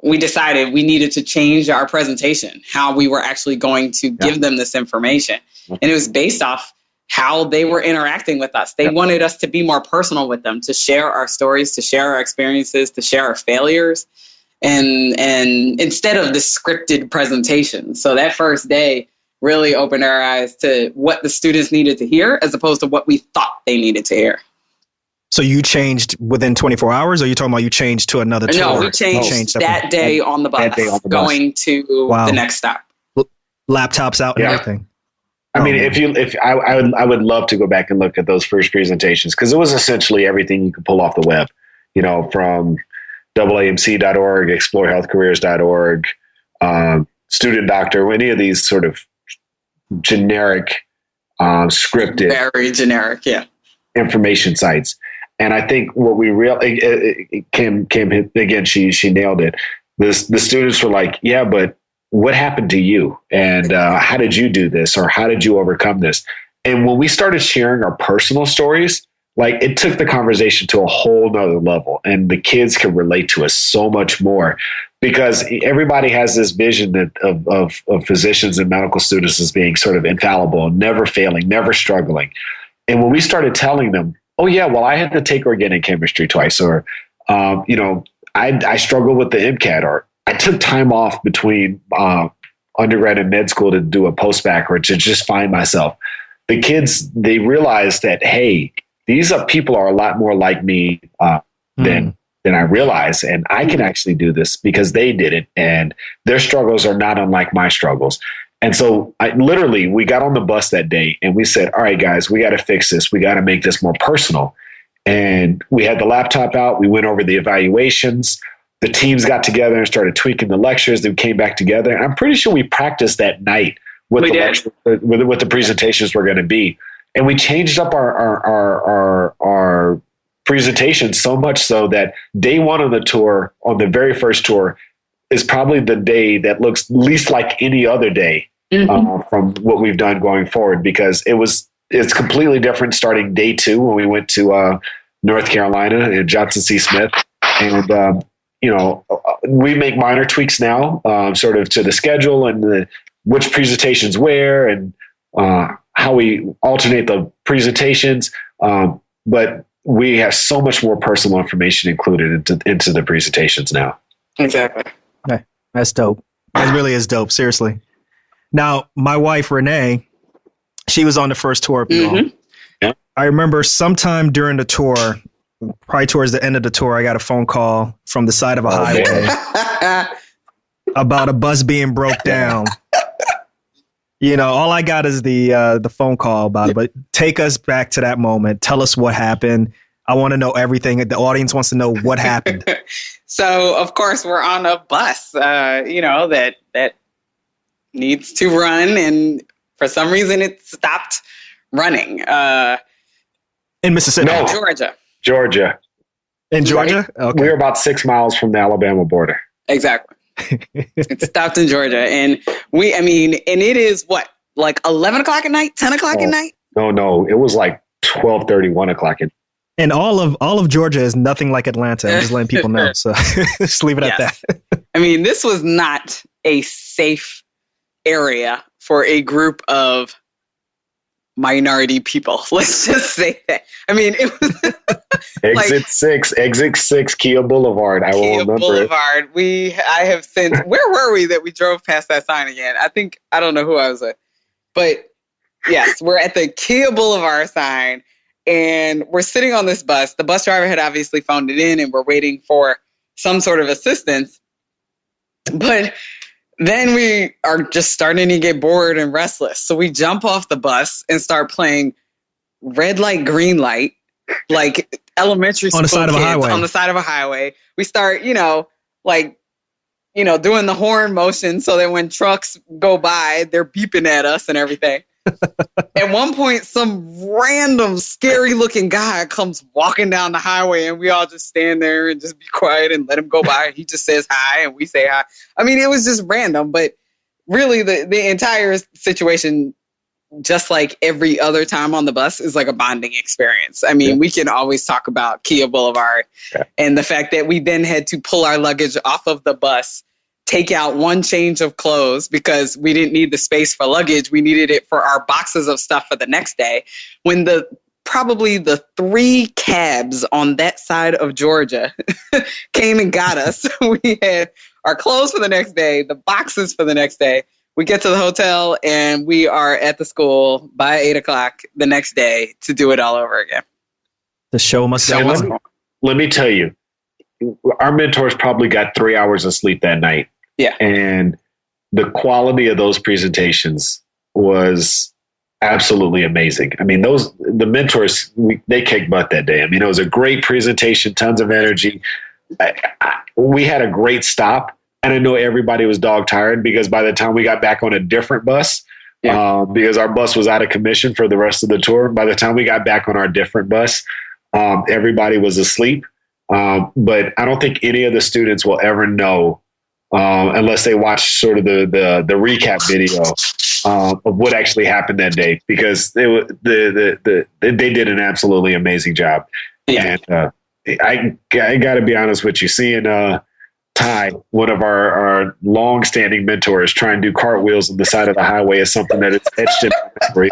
we decided we needed to change our presentation, how we were actually going to give them this information. And it was based off how they were interacting with us. They wanted us to be more personal with them, to share our stories, to share our experiences, to share our failures, and instead of the scripted presentation. So that first day really opened our eyes to what the students needed to hear as opposed to what we thought they needed to hear.
So you changed within 24 hours, or are you talking about you changed to another tour?
No, we changed that day on the bus, going to the next stop.
Laptops out and everything.
I mean, I would love to go back and look at those first presentations, because it was essentially everything you could pull off the web, from AAMC.org, explorehealthcareers.org, Student Doctor, any of these sort of generic, scripted,
very generic,
information sites. And I think what we Kim again, she nailed it. The students were like, yeah, but what happened to you? And how did you do this? Or how did you overcome this? And when we started sharing our personal stories, like, it took the conversation to a whole nother level, and the kids could relate to us so much more, because everybody has this vision of physicians and medical students as being sort of infallible, never failing, never struggling. And when we started telling them, oh yeah, well, I had to take organic chemistry twice, or, I struggled with the MCAT, or I took time off between undergrad and med school to do a post-bac or to just find myself. The kids, they realized that, hey, these people are a lot more like me than I realized, and I can actually do this because they did it, and their struggles are not unlike my struggles. And so we got on the bus that day and we said, all right, guys, we got to fix this. We got to make this more personal. And we had the laptop out. We went over the evaluations. The teams got together and started tweaking the lectures. They came back together. And I'm pretty sure we practiced that night what the presentations were going to be. And we changed up our presentation so much so that day one on the tour, on the very first tour, is probably the day that looks least like any other day from what we've done going forward, because it was it's completely different starting day 2 when we went to North Carolina and Johnson C. Smith. And, we make minor tweaks now, sort of to the schedule and which presentations where and how we alternate the presentations. But we have so much more personal information included into the presentations now.
Exactly.
Okay. That's dope. That really is dope. Seriously. Now, my wife, Renee, she was on the first tour.
Yeah.
I remember sometime during the tour, probably towards the end of the tour, I got a phone call from the side of a highway about a bus being broke down. All I got is the phone call about it. But take us back to that moment. Tell us what happened. I want to know everything. The audience wants to know what happened.
So, of course, we're on a bus, that needs to run, and for some reason, it stopped running.
In Mississippi?
No.
Georgia.
In Georgia?
Right?
Okay.
We're about 6 miles from the Alabama border.
Exactly. It stopped in Georgia. And it is what, like 11 o'clock at night, 10 o'clock at night?
No. It was like 12:30, 1 o'clock.
And all of Georgia is nothing like Atlanta. I'm just letting people know. So just leave it at that.
This was not a safe area for a group of minority people. Let's just say that. It was
exit 6, Kia Boulevard. I will remember
Boulevard. I have since, where were we that we drove past that sign again? I don't know who I was with, but yes, we're at the Kia Boulevard sign and we're sitting on this bus. The bus driver had obviously phoned it in and we're waiting for some sort of assistance, but then we are just starting to get bored and restless. So we jump off the bus and start playing red light, green light, like elementary school
on the side of a highway.
On the side of a highway. We start, doing the horn motion so that when trucks go by, they're beeping at us and everything. At one point, some random scary looking guy comes walking down the highway and we all just stand there and just be quiet and let him go by. He just says hi and we say hi. It was just random, but really the entire situation, just like every other time on the bus, is like a bonding experience. We can always talk about Kia Boulevard and the fact that we then had to pull our luggage off of the bus, take out one change of clothes because we didn't need the space for luggage. We needed it for our boxes of stuff for the next day. When probably the 3 cabs on that side of Georgia came and got us, we had our clothes for the next day, the boxes for the next day. We get to the hotel and we are at the school by 8 o'clock the next day to do it all over again.
The show must go on.
Let me tell you, our mentors probably got 3 hours of sleep that night.
Yeah.
And the quality of those presentations was absolutely amazing. The mentors, they kicked butt that day. It was a great presentation, tons of energy. We had a great stop. And I know everybody was dog tired because by the time we got back on a different bus, because our bus was out of commission for the rest of the tour, by the time we got back on our different bus, everybody was asleep. But I don't think any of the students will ever know, unless they watch sort of the recap video of what actually happened that day, because they did an absolutely amazing job. Yeah. And I got to be honest with you, seeing Ty, one of our long-standing mentors, try and do cartwheels on the side of the highway is something that is etched in my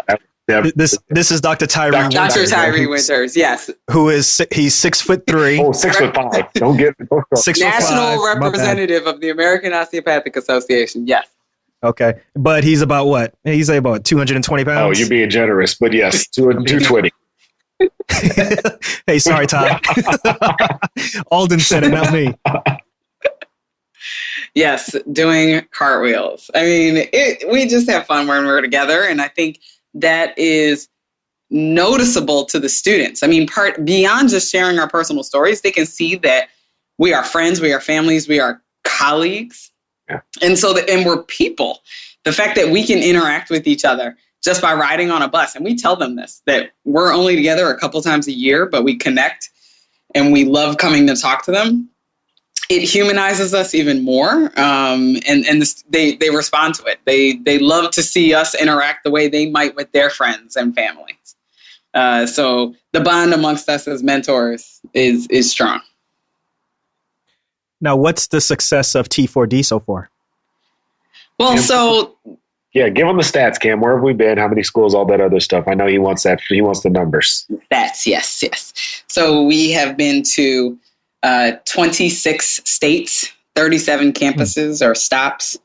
memory.
This is Dr. Tyree Winters.
Dr. Tyree Winters, yes.
He's 6'3".
Oh, 6'5". Don't get
6'5".
National representative of the American Osteopathic Association, yes.
Okay. But he's about what? He's about 220 pounds?
Oh, you're being generous. But yes, 220.
Hey, sorry, Ty. Alden said it, not me.
Yes, doing cartwheels. We just have fun when we're together, and I think that is noticeable to the students. Beyond just sharing our personal stories, they can see that we are friends, we are families, we are colleagues, and and we're people. The fact that we can interact with each other just by riding on a bus, and we tell them this, that we're only together a couple times a year, but we connect, and we love coming to talk to them. it humanizes us even more. They respond to it. They love to see us interact the way they might with their friends and families. So the bond amongst us as mentors is strong.
Now, what's the success of T4D so far?
Well, so
yeah, give them the stats, Cam. Where have we been? How many schools? All that other stuff. I know he wants that. He wants the numbers.
That's yes. So we have been to 26 states, 37 campuses or stops,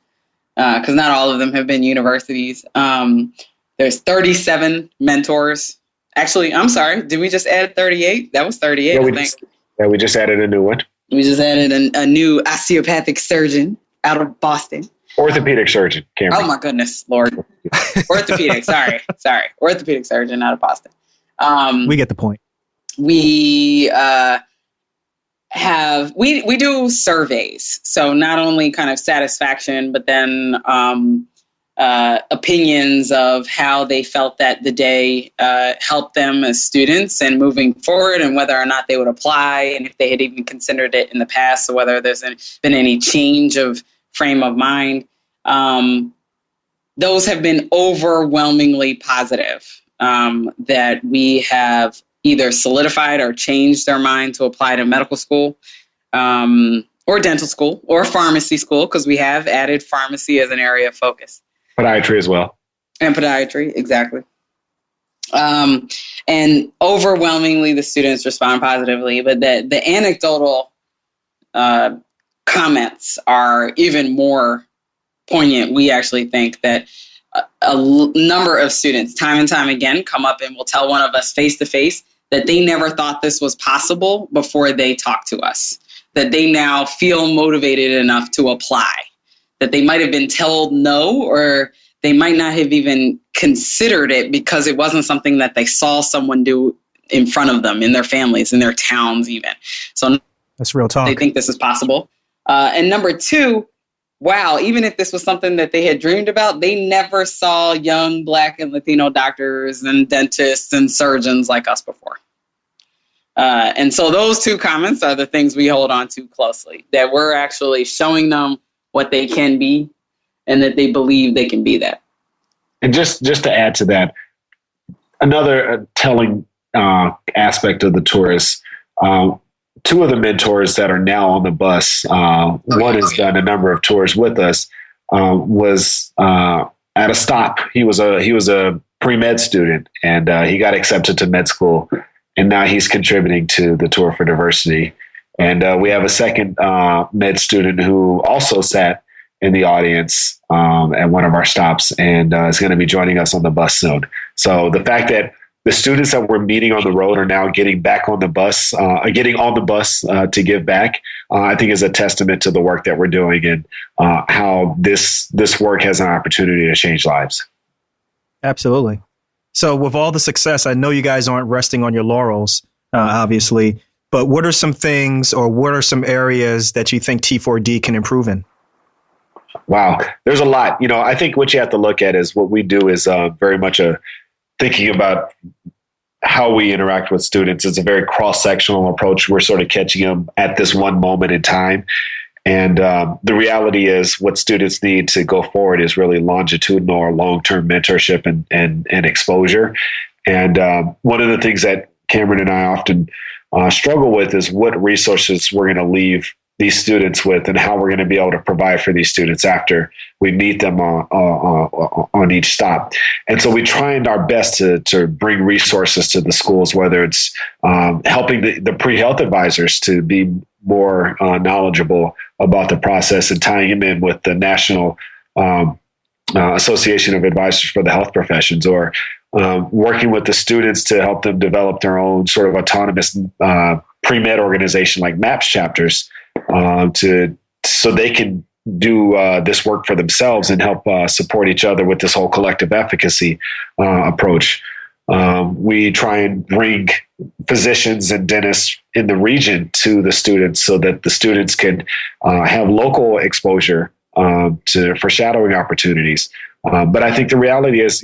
because not all of them have been universities. There's 37 mentors. Actually, I'm sorry. Did we just add 38? That was 38,
yeah,
I think.
We just added a new one.
We just added a new osteopathic surgeon out of Boston.
Orthopedic surgeon, Cameron.
Oh, my goodness, Lord. Orthopedic, sorry. Orthopedic surgeon out of Boston.
We get the point.
We we do surveys. So not only kind of satisfaction, but then opinions of how they felt that the day helped them as students and moving forward, and whether or not they would apply, and if they had even considered it in the past, so whether there's been any change of frame of mind. Those have been overwhelmingly positive, that we have either solidified or changed their mind to apply to medical school, or dental school or pharmacy school, because we have added pharmacy as an area of focus.
Podiatry as well.
And podiatry, exactly. And overwhelmingly, the students respond positively, but the anecdotal comments are even more poignant. We actually think that a number of students, time and time again, come up and will tell one of us face to face that they never thought this was possible before they talk to us, that they now feel motivated enough to apply, that they might have been told no, or they might not have even considered it because it wasn't something that they saw someone do in front of them, in their families, in their towns even. So
that's real talk.
They think this is possible. And number two, wow, even if this was something that they had dreamed about, they never saw young Black and Latino doctors and dentists and surgeons like us before. And so those two comments are the things we hold on to closely, that we're actually showing them what they can be and that they believe they can be that.
And just to add to that, another telling aspect of the tour is two of the mentors that are now on the bus, one has done a number of tours with us, was at a stop. He was a pre-med student, and he got accepted to med school, and now he's contributing to the Tour for Diversity. And we have a second med student who also sat in the audience at one of our stops, and is going to be joining us on the bus soon. So the fact that the students that we're meeting on the road are now getting back on the bus, to give back, I think is a testament to the work that we're doing and how this work has an opportunity to change lives.
Absolutely. So with all the success, I know you guys aren't resting on your laurels, obviously, but what are some things or what are some areas that you think T4D can improve in?
Wow, there's a lot. I think what you have to look at is what we do is very much thinking about how we interact with students. It's a very cross-sectional approach. We're sort of catching them at this one moment in time. And the reality is what students need to go forward is really longitudinal or long-term mentorship and exposure. And one of the things that Kameron and I often struggle with is what resources we're going to leave these students with and how we're going to be able to provide for these students after we meet them on each stop. And so we try our best to bring resources to the schools, whether it's helping the pre-health advisors to be more knowledgeable about the process and tying them in with the National Association of Advisors for the Health Professions, or working with the students to help them develop their own sort of autonomous pre-med organization like MAPS chapters, so they can do this work for themselves and help support each other with this whole collective efficacy approach. We try and bring physicians and dentists in the region to the students so that the students can have local exposure for shadowing opportunities. But I think the reality is,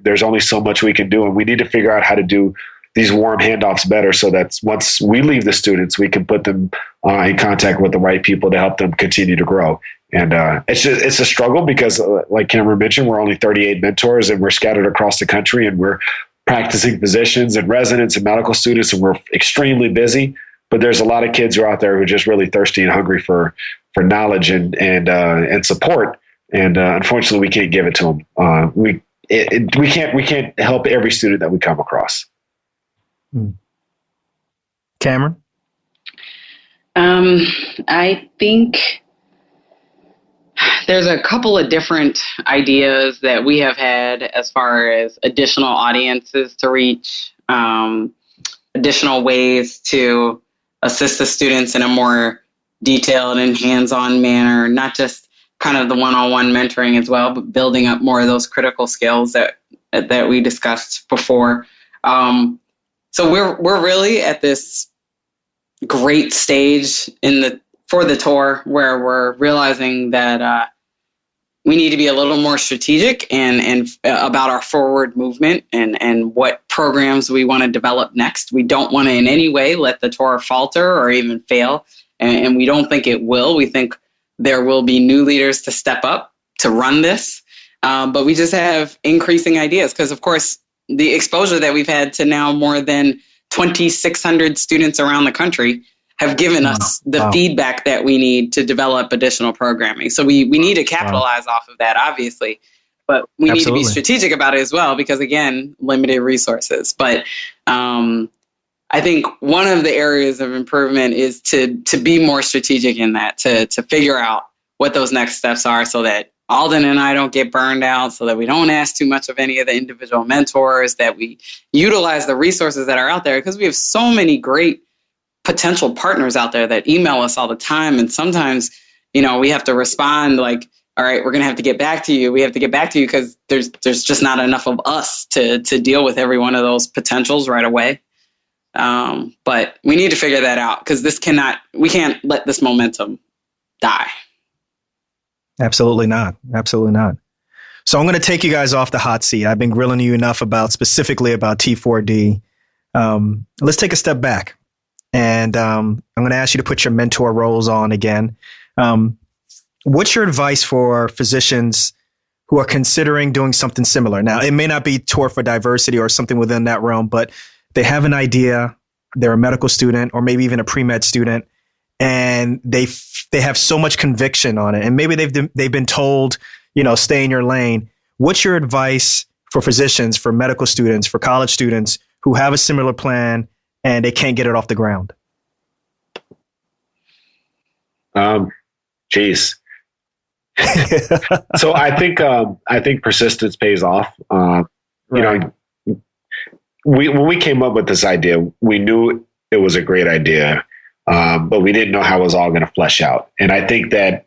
there's only so much we can do, and we need to figure out how to do these warm handoffs better, so that once we leave the students, we can put them in contact with the right people to help them continue to grow. And it's a struggle because, like Kameron mentioned, we're only 38 mentors, and we're scattered across the country, and we're practicing physicians and residents and medical students, and we're extremely busy. But there's a lot of kids who are out there who are just really thirsty and hungry for knowledge and support. And unfortunately, we can't give it to them. We can't help every student that we come across.
Kameron?
I think there's a couple of different ideas that we have had as far as additional audiences to reach, additional ways to assist the students in a more detailed and hands-on manner, not just kind of the one-on-one mentoring as well, but building up more of those critical skills that we discussed before. So we're really at this great stage for the tour where we're realizing that we need to be a little more strategic and about our forward movement and what programs we want to develop next. We don't want to in any way let the tour falter or even fail, and we don't think it will. We think there will be new leaders to step up to run this, but we just have increasing ideas because, of course, the exposure that we've had to now more than 2,600 students around the country have given us the feedback that we need to develop additional programming. So we need to capitalize off of that, obviously, but we need to be strategic about it as well because, again, limited resources. But I think one of the areas of improvement is to be more strategic in that, to figure out what those next steps are so that Alden and I don't get burned out, so that we don't ask too much of any of the individual mentors, that we utilize the resources that are out there because we have so many great potential partners out there that email us all the time. And sometimes, we have to respond like, all right, we're going to have to get back to you. We have to get back to you because there's just not enough of us to deal with every one of those potentials right away. But we need to figure that out because we can't let this momentum die.
Absolutely not. Absolutely not. So I'm going to take you guys off the hot seat. I've been grilling you enough specifically about T4D. Let's take a step back. And I'm going to ask you to put your mentor roles on again. What's your advice for physicians who are considering doing something similar? Now, it may not be Tour for Diversity or something within that realm, but they have an idea. They're a medical student or maybe even a pre-med student, and they have so much conviction on it. And maybe they've been told, stay in your lane. What's your advice for physicians, for medical students, for college students who have a similar plan and they can't get it off the ground?
Geez. So I think persistence pays off. When we came up with this idea, we knew it was a great idea, but we didn't know how it was all going to flesh out. And I think that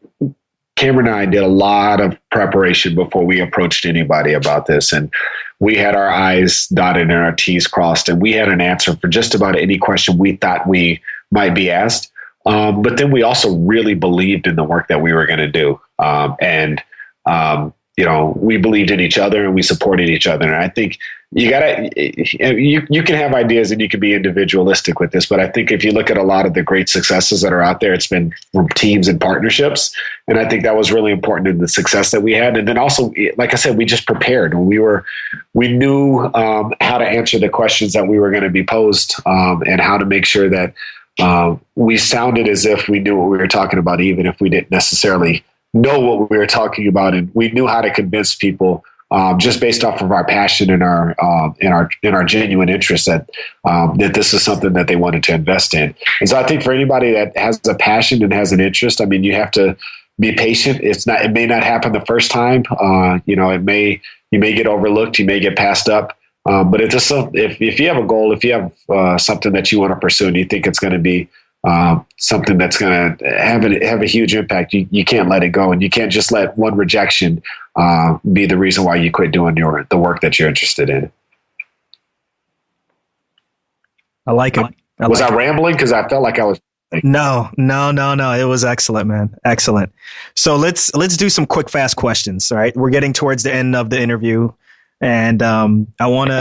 Kameron and I did a lot of preparation before we approached anybody about this. And we had our I's dotted and our T's crossed, and we had an answer for just about any question we thought we might be asked. But then we also really believed in the work that we were going to do. We believed in each other and we supported each other. And I think you can have ideas and you can be individualistic with this, but I think if you look at a lot of the great successes that are out there, it's been from teams and partnerships. And I think that was really important in the success that we had. And then also, like I said, we just prepared. We knew how to answer the questions that we were going to be posed, and how to make sure that we sounded as if we knew what we were talking about, even if we didn't necessarily know what we were talking about. And we knew how to convince people just based off of our passion and our genuine interest that this is something that they wanted to invest in. And so I think for anybody that has a passion and has an interest, you have to be patient. It may not happen the first time. You may get overlooked, you may get passed up. But if you have a goal, if you have something that you want to pursue and you think it's going to be something that's going to have a huge impact, you can't let it go, and you can't just let one rejection be the reason why you quit doing the work that you're interested in.
I like it.
Was I rambling? Because I felt like I was.
No. It was excellent, man. Excellent. So let's do some quick, fast questions. All right. We're getting towards the end of the interview. And I want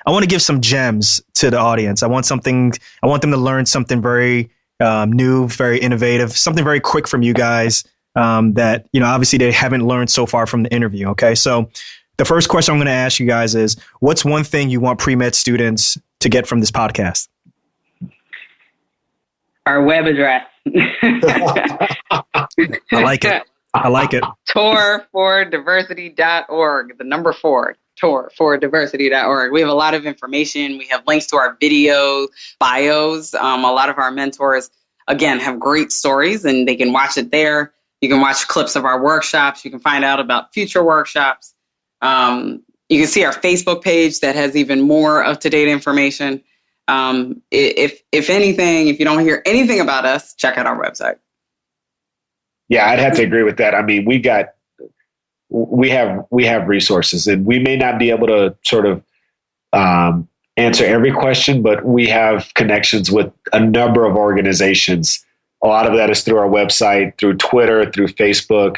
I want to give some gems to the audience. I want them to learn something very new, very innovative, something very quick from you guys that, obviously they haven't learned so far from the interview. Okay. So the first question I'm going to ask you guys is, what's one thing you want pre-med students to get from this podcast?
Our web address.
I like it.
tour4diversity.org. The number 4, tour4diversity.org. We have a lot of information. We have links to our video bios. A lot of our mentors, again, have great stories, and they can watch it there. You can watch clips of our workshops. You can find out about future workshops. You can see our Facebook page that has even more up-to-date information. If anything, if you don't hear anything about us, check out our website.
Yeah, I'd have to agree with that. I mean, we have resources, and we may not be able to sort of answer every question, but we have connections with a number of organizations. A lot of that is through our website, through Twitter, through Facebook.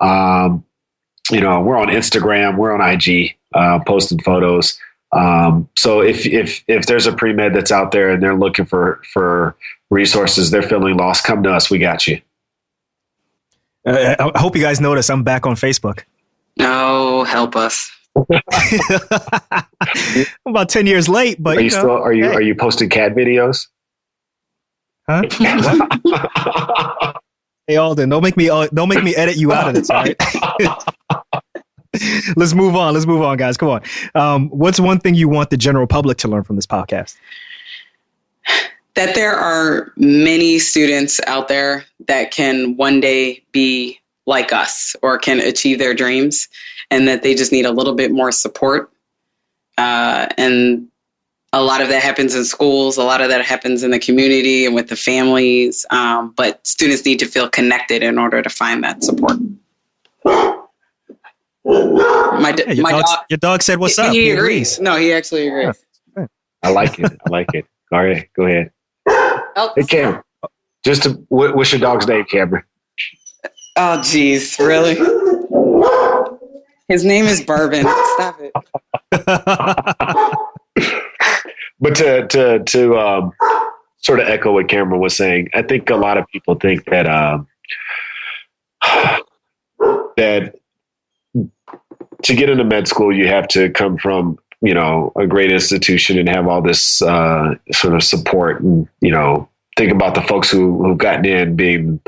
We're on Instagram, we're on IG, posting photos. So if there's a pre-med that's out there and they're looking for resources, they're feeling lost, come to us. We got you.
I hope you guys notice I'm back on Facebook.
Oh, help us.
I'm about 10 years late, but
are you posting cat videos?
Huh? Hey, Alden, don't make me edit you out of this, all right? Let's move on, guys. Come on. What's one thing you want the general public to learn from this podcast?
That there are many students out there that can one day be like us or can achieve their dreams, and that they just need a little bit more support. And a lot of that happens in schools. A lot of that happens in the community and with the families. But students need to feel connected in order to find that support.
Your dog said, "What's up?"
He agrees. No, he actually agrees.
Yeah. I like it. All right, go ahead. Hey, Cam. What's your dog's name, Cameron?
Oh, geez, really? His name is Bourbon. Stop it.
But to sort of echo what Kameron was saying, I think a lot of people think that that to get into med school, you have to come from a great institution and have all this sort of support, and think about the folks who've gotten in being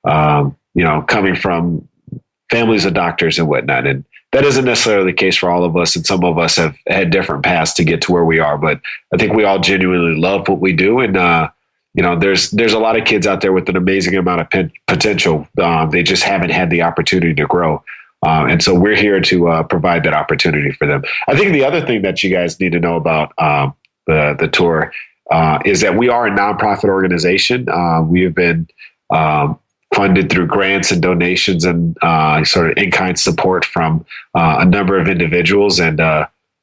coming from families of doctors and whatnot. And that isn't necessarily the case for all of us. And some of us have had different paths to get to where we are. But I think we all genuinely love what we do. And, there's a lot of kids out there with an amazing amount of potential. They just haven't had the opportunity to grow. And so we're here to provide that opportunity for them. I think the other thing that you guys need to know about the tour is that we are a nonprofit organization. We have been funded through grants and donations and sort of in-kind support from a number of individuals. And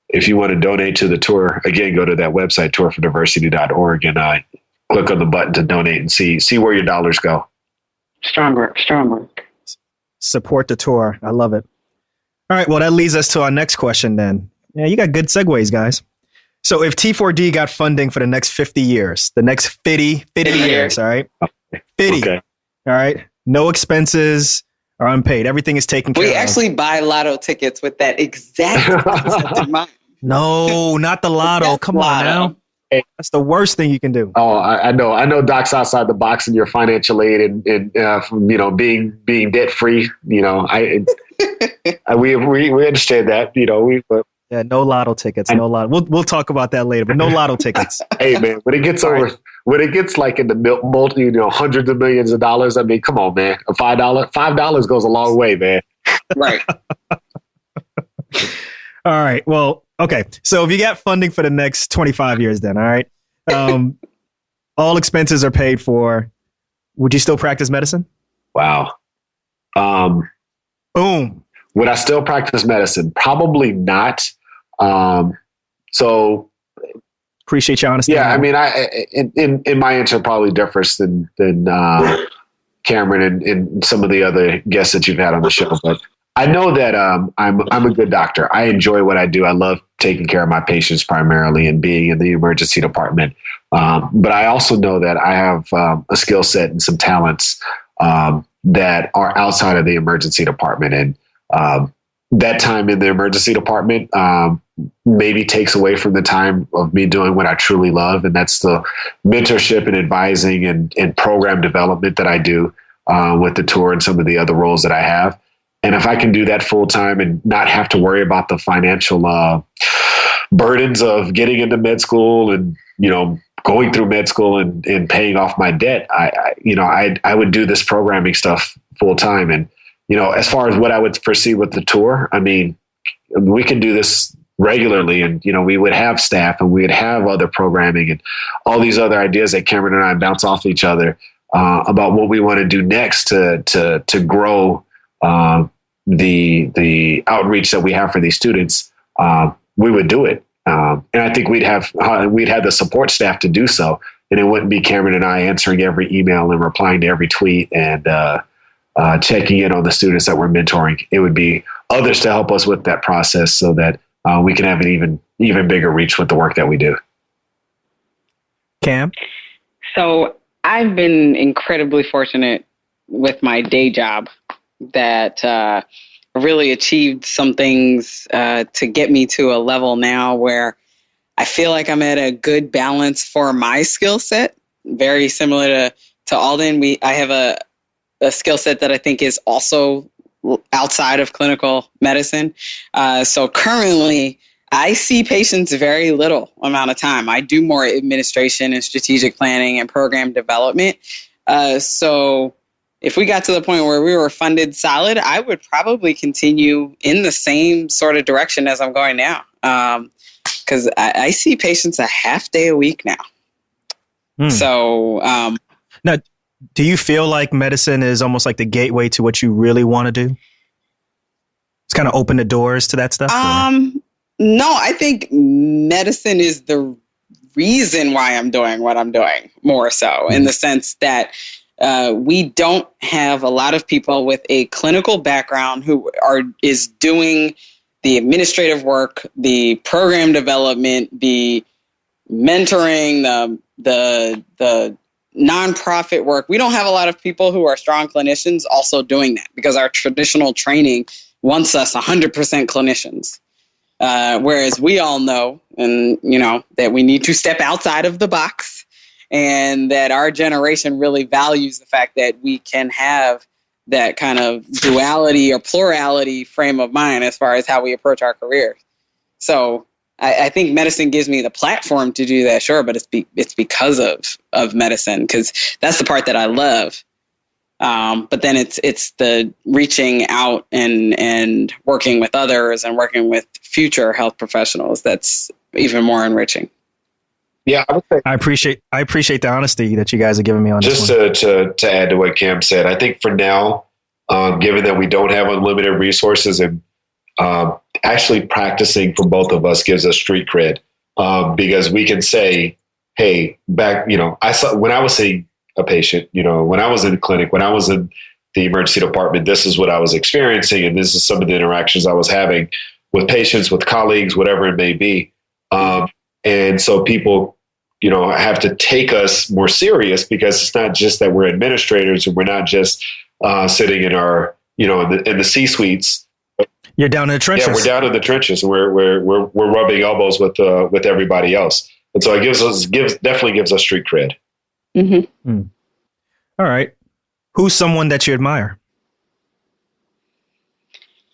if you want to donate to the tour, again, go to that website, tour4diversity.org, and click on the button to donate and see where your dollars go.
Strong work.
Support the tour. I love it. All right. Well, that leads us to our next question then. Yeah, you got good segues, guys. So if T4D got funding for the next 50 years, the next 50 years, all right? 50. Okay. All right. No expenses are unpaid. Everything is taken care of.
We actually buy lotto tickets with that exact concept in mind.
No, not the lotto. Come on now. That's the worst thing you can do.
Oh, I know. Doc's outside the box and your financial aid and from, being debt free. We understand that.
Yeah, no lotto tickets. No lotto. We'll talk about that later. But no lotto tickets.
Hey man, when it gets like in the multi, hundreds of millions of dollars. I mean, come on, man. A $5 goes a long way, man.
Right.
All right. Well, okay. So if you got funding for the next 25 years, then all right, all expenses are paid for. Would you still practice medicine?
Wow.
Boom.
Would I still practice medicine? Probably not. So
appreciate your honesty.
Yeah, I mean, in my answer probably differs than Kameron and some of the other guests that you've had on the show. But I know that I'm a good doctor. I enjoy what I do. I love taking care of my patients primarily and being in the emergency department. But I also know that I have a skill set and some talents that are outside of the emergency department. And that time in the emergency department maybe takes away from the time of me doing what I truly love. And that's the mentorship and advising and program development that I do with the tour and some of the other roles that I have. And if I can do that full time and not have to worry about the financial burdens of getting into med school and, going through med school and paying off my debt, I would do this programming stuff full time. And, as far as what I would foresee with the tour, I mean, we can do this regularly and, we would have staff and we would have other programming and all these other ideas that Kameron and I bounce off each other about what we want to do next to grow the outreach that we have for these students. We would do it. And I think we'd have the support staff to do so. And it wouldn't be Kameron and I answering every email and replying to every tweet and checking in on the students that we're mentoring. It would be others to help us with that process so that we can have an even bigger reach with the work that we do.
Cam?
So I've been incredibly fortunate with my day job that really achieved some things to get me to a level now where I feel like I'm at a good balance for my skill set. Very similar to Alden. I have a skill set that I think is also outside of clinical medicine. So currently, I see patients very little amount of time. I do more administration and strategic planning and program development. So if we got to the point where we were funded solid, I would probably continue in the same sort of direction as I'm going now. Because I see patients a half day a week now. So
now, do you feel like medicine is almost like the gateway to what you really want to do? It's kind of open the doors to that stuff?
No, I think medicine is the reason why I'm doing what I'm doing more so in the sense that we don't have a lot of people with a clinical background who is doing the administrative work, the program development, the mentoring, the nonprofit work. We don't have a lot of people who are strong clinicians also doing that because our traditional training wants us 100% clinicians. Whereas we all know, and that we need to step outside of the box, and that our generation really values the fact that we can have that kind of duality or plurality frame of mind as far as how we approach our careers. So I think medicine gives me the platform to do that, sure, but it's because of medicine, because that's the part that I love. But then it's the reaching out and working with others and working with future health professionals that's even more enriching.
Yeah, I would say
I appreciate the honesty that you guys are giving me on
just
this one.
to add to what Cam said. I think for now, given that we don't have unlimited resources and actually practicing for both of us gives us street cred because we can say, hey, back, I saw when I was seeing a patient, when I was in the clinic, when I was in the emergency department, this is what I was experiencing. And this is some of the interactions I was having with patients, with colleagues, whatever it may be. And so people, have to take us more serious because it's not just that we're administrators and we're not just sitting in our, in the C-suites.
You're down in the trenches.
Yeah, we're down in the trenches. We're rubbing elbows with everybody else. And so it definitely gives us street cred.
Mm-hmm. All right. Who's someone that you admire?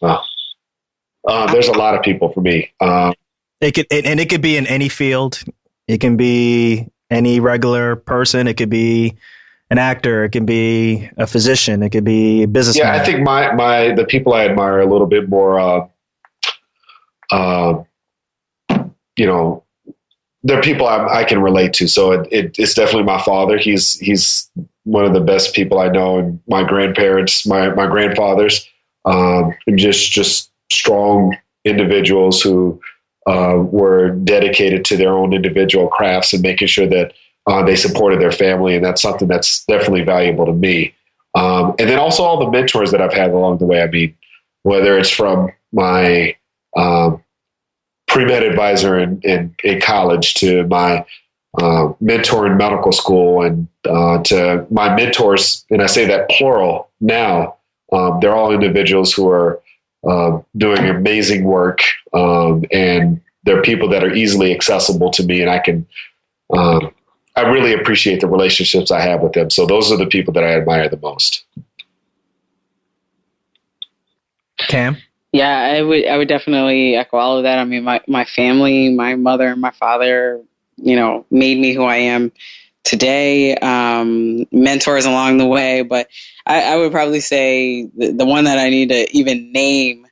There's a lot of people for me.
It could be in any field. It can be any regular person. It could be an actor. It can be a physician. It could be a businessman.
Yeah, I think the people I admire a little bit more, they're people I can relate to. So it's definitely my father. He's one of the best people I know, and my grandparents, my grandfathers, just strong individuals who were dedicated to their own individual crafts and making sure that they supported their family. And that's something that's definitely valuable to me. And then also all the mentors that I've had along the way. I mean, whether it's from my pre-med advisor in college to my mentor in medical school and to my mentors, and I say that plural now, they're all individuals who are doing amazing work, and they're people that are easily accessible to me, and I really appreciate the relationships I have with them. So those are the people that I admire the most.
Cam?
Yeah, I would definitely echo all of that. I mean, my family, my mother and my father, made me who I am today. Mentors along the way, but I would probably say the one that I need to even name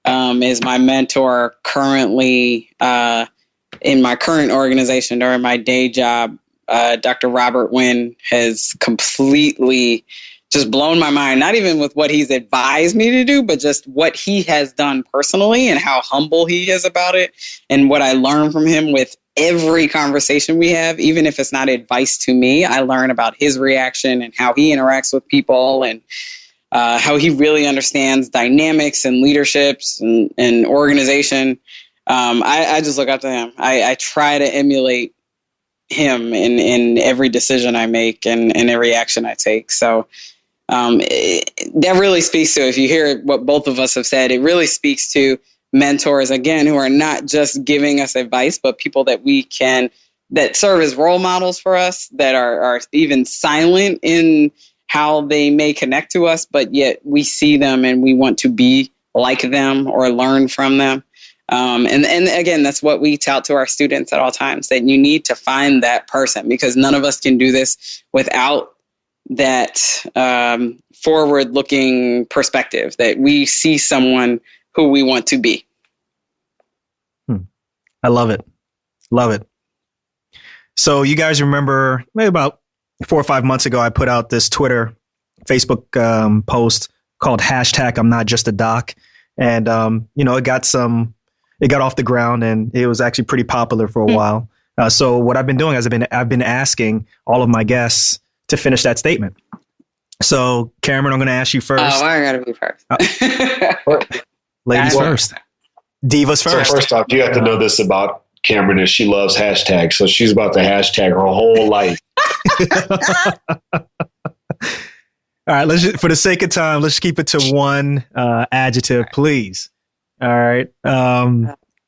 is my mentor currently in my current organization or in my day job. Dr. Robert Wynn has completely just blown my mind, not even with what he's advised me to do, but just what he has done personally and how humble he is about it. And what I learn from him with every conversation we have, even if it's not advice to me, I learn about his reaction and how he interacts with people and how he really understands dynamics and leaderships and organization. I just look up to him. I try to emulate him in every decision I make and every action I take. So that really speaks to, if you hear what both of us have said, it really speaks to mentors, again, who are not just giving us advice, but people that serve as role models for us, that are even silent in how they may connect to us, but yet we see them and we want to be like them or learn from them. And again, that's what we tout to our students at all times, that you need to find that person, because none of us can do this without that forward-looking perspective, that we see someone who we want to be.
I love it. Love it. So you guys remember maybe about 4 or 5 months ago, I put out this Facebook post called #I'm not just a doc. And, it got off the ground and it was actually pretty popular for a while. So what I've been doing is I've been asking all of my guests to finish that statement. So, Kameron, I'm going to ask you first.
Oh, I got to be first.
Ladies first. Divas first.
So first off, you have to know this about Kameron, is she loves hashtags. So she's about to hashtag her whole life.
All right, for the sake of time, let's keep it to one adjective, please. All right.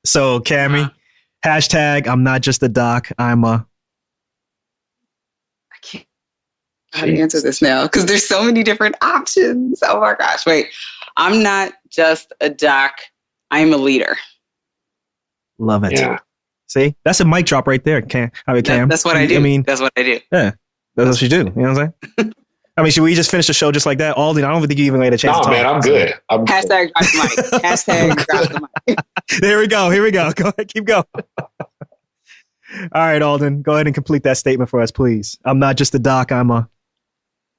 So, Cammy, #I'm not just a doc. I'm a...
How to answer this now, because there's so many different options. Oh my gosh. Wait, I'm not just a doc. I'm a leader.
Love it.
Yeah.
See, that's a mic drop right there. Cam.
That's what I do. That's what I do.
Yeah, that's what you do. You know what I'm saying? I mean, should we just finish the show just like that? Alden, I don't think you even had a chance to talk.
No, man, I'm good.
#drop the mic. #drop the mic.
There we go. Here we go. Go ahead. Keep going. All right, Alden, go ahead and complete that statement for us, please. I'm not just a doc. I'm a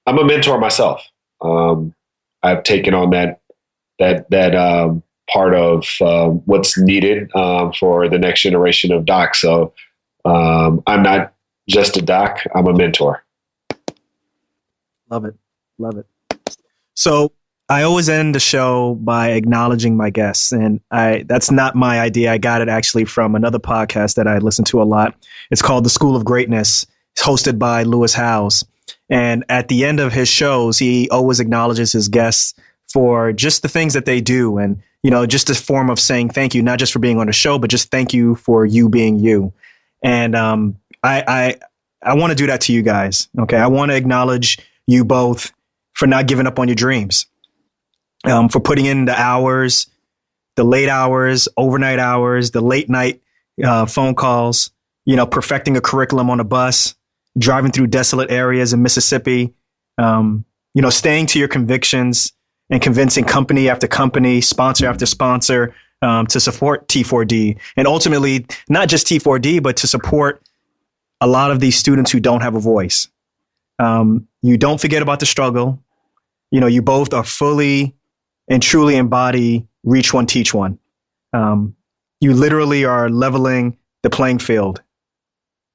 mentor myself. I've taken on that part of what's needed for the next generation of docs. So I'm not just a doc. I'm a mentor.
Love it. Love it. So I always end the show by acknowledging my guests. And that's not my idea. I got it actually from another podcast that I listen to a lot. It's called The School of Greatness. It's hosted by Lewis Howes. And at the end of his shows, he always acknowledges his guests for just the things that they do. And, just a form of saying thank you, not just for being on the show, but just thank you for you being you. And I want to do that to you guys. Okay. I want to acknowledge you both for not giving up on your dreams, for putting in the hours, the late hours, overnight hours, the late night phone calls, perfecting a curriculum on a bus, driving through desolate areas in Mississippi, staying to your convictions and convincing company after company, sponsor after sponsor to support T4D. And ultimately, not just T4D, but to support a lot of these students who don't have a voice. You don't forget about the struggle. You both are fully and truly embody reach one, teach one. You literally are leveling the playing field.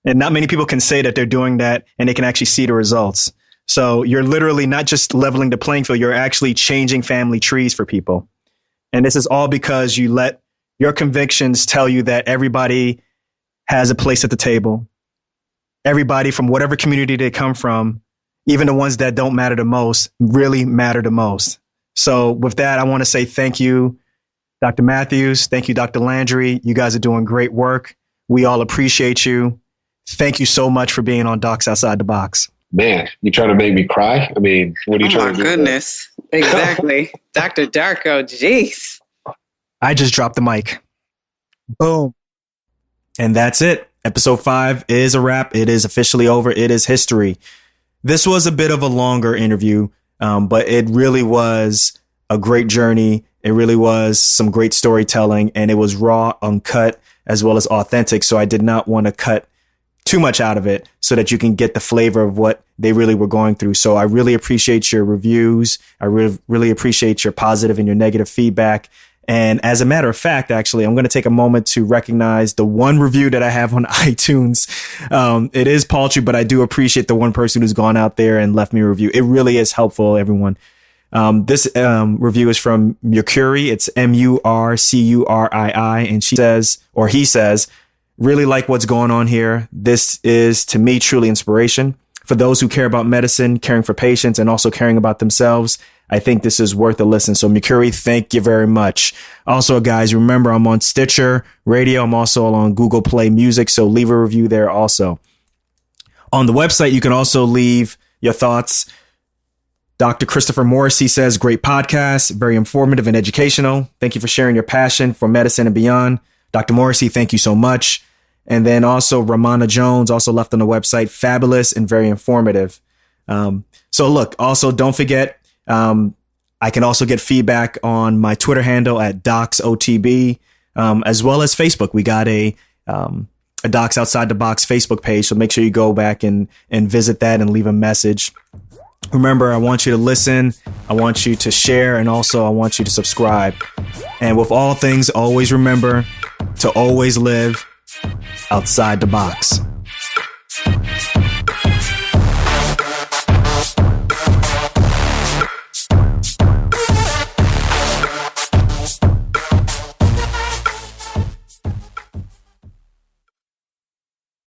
And not many people can say that they're doing that and they can actually see the results. So you're literally not just leveling the playing field, you're actually changing family trees for people. And this is all because you let your convictions tell you that everybody has a place at the table. Everybody from whatever community they come from, even the ones that don't matter the most, really matter the most. So with that, I want to say thank you, Dr. Matthews. Thank you, Dr. Landry. You guys are doing great work. We all appreciate you. Thank you so much for being on Docs Outside the Box.
Man, you trying to make me cry? I mean, what are you trying to do?
Oh, my goodness. Exactly. Dr. Darko, jeez.
I just dropped the mic. Boom. And that's it. Episode 5 is a wrap. It is officially over. It is history. This was a bit of a longer interview, but it really was a great journey. It really was some great storytelling, and it was raw, uncut, as well as authentic. So I did not want to cut too much out of it so that you can get the flavor of what they really were going through. So I really appreciate your reviews. I really appreciate your positive and your negative feedback. And as a matter of fact, actually, I'm going to take a moment to recognize the one review that I have on iTunes. It is paltry, but I do appreciate the one person who's gone out there and left me a review. It really is helpful, everyone. This review is from Murcurii. It's Murcurii. And she says, or he says, really like what's going on here. This is, to me, truly inspiration. For those who care about medicine, caring for patients, and also caring about themselves, I think this is worth a listen. So Murcurii, thank you very much. Also, guys, remember I'm on Stitcher Radio. I'm also on Google Play Music. So leave a review there also. On the website, you can also leave your thoughts. Dr. Christopher Morrissey says, great podcast, very informative and educational. Thank you for sharing your passion for medicine and beyond. Dr. Morrissey, thank you so much. And then also Ramona Jones also left on the website, fabulous and very informative. So look, also don't forget, I can also get feedback on my Twitter handle at DocsOTB, as well as Facebook. We got a Docs Outside the Box Facebook page. So make sure you go back and visit that and leave a message. Remember, I want you to listen. I want you to share. And also I want you to subscribe. And with all things, always remember to always live outside the box.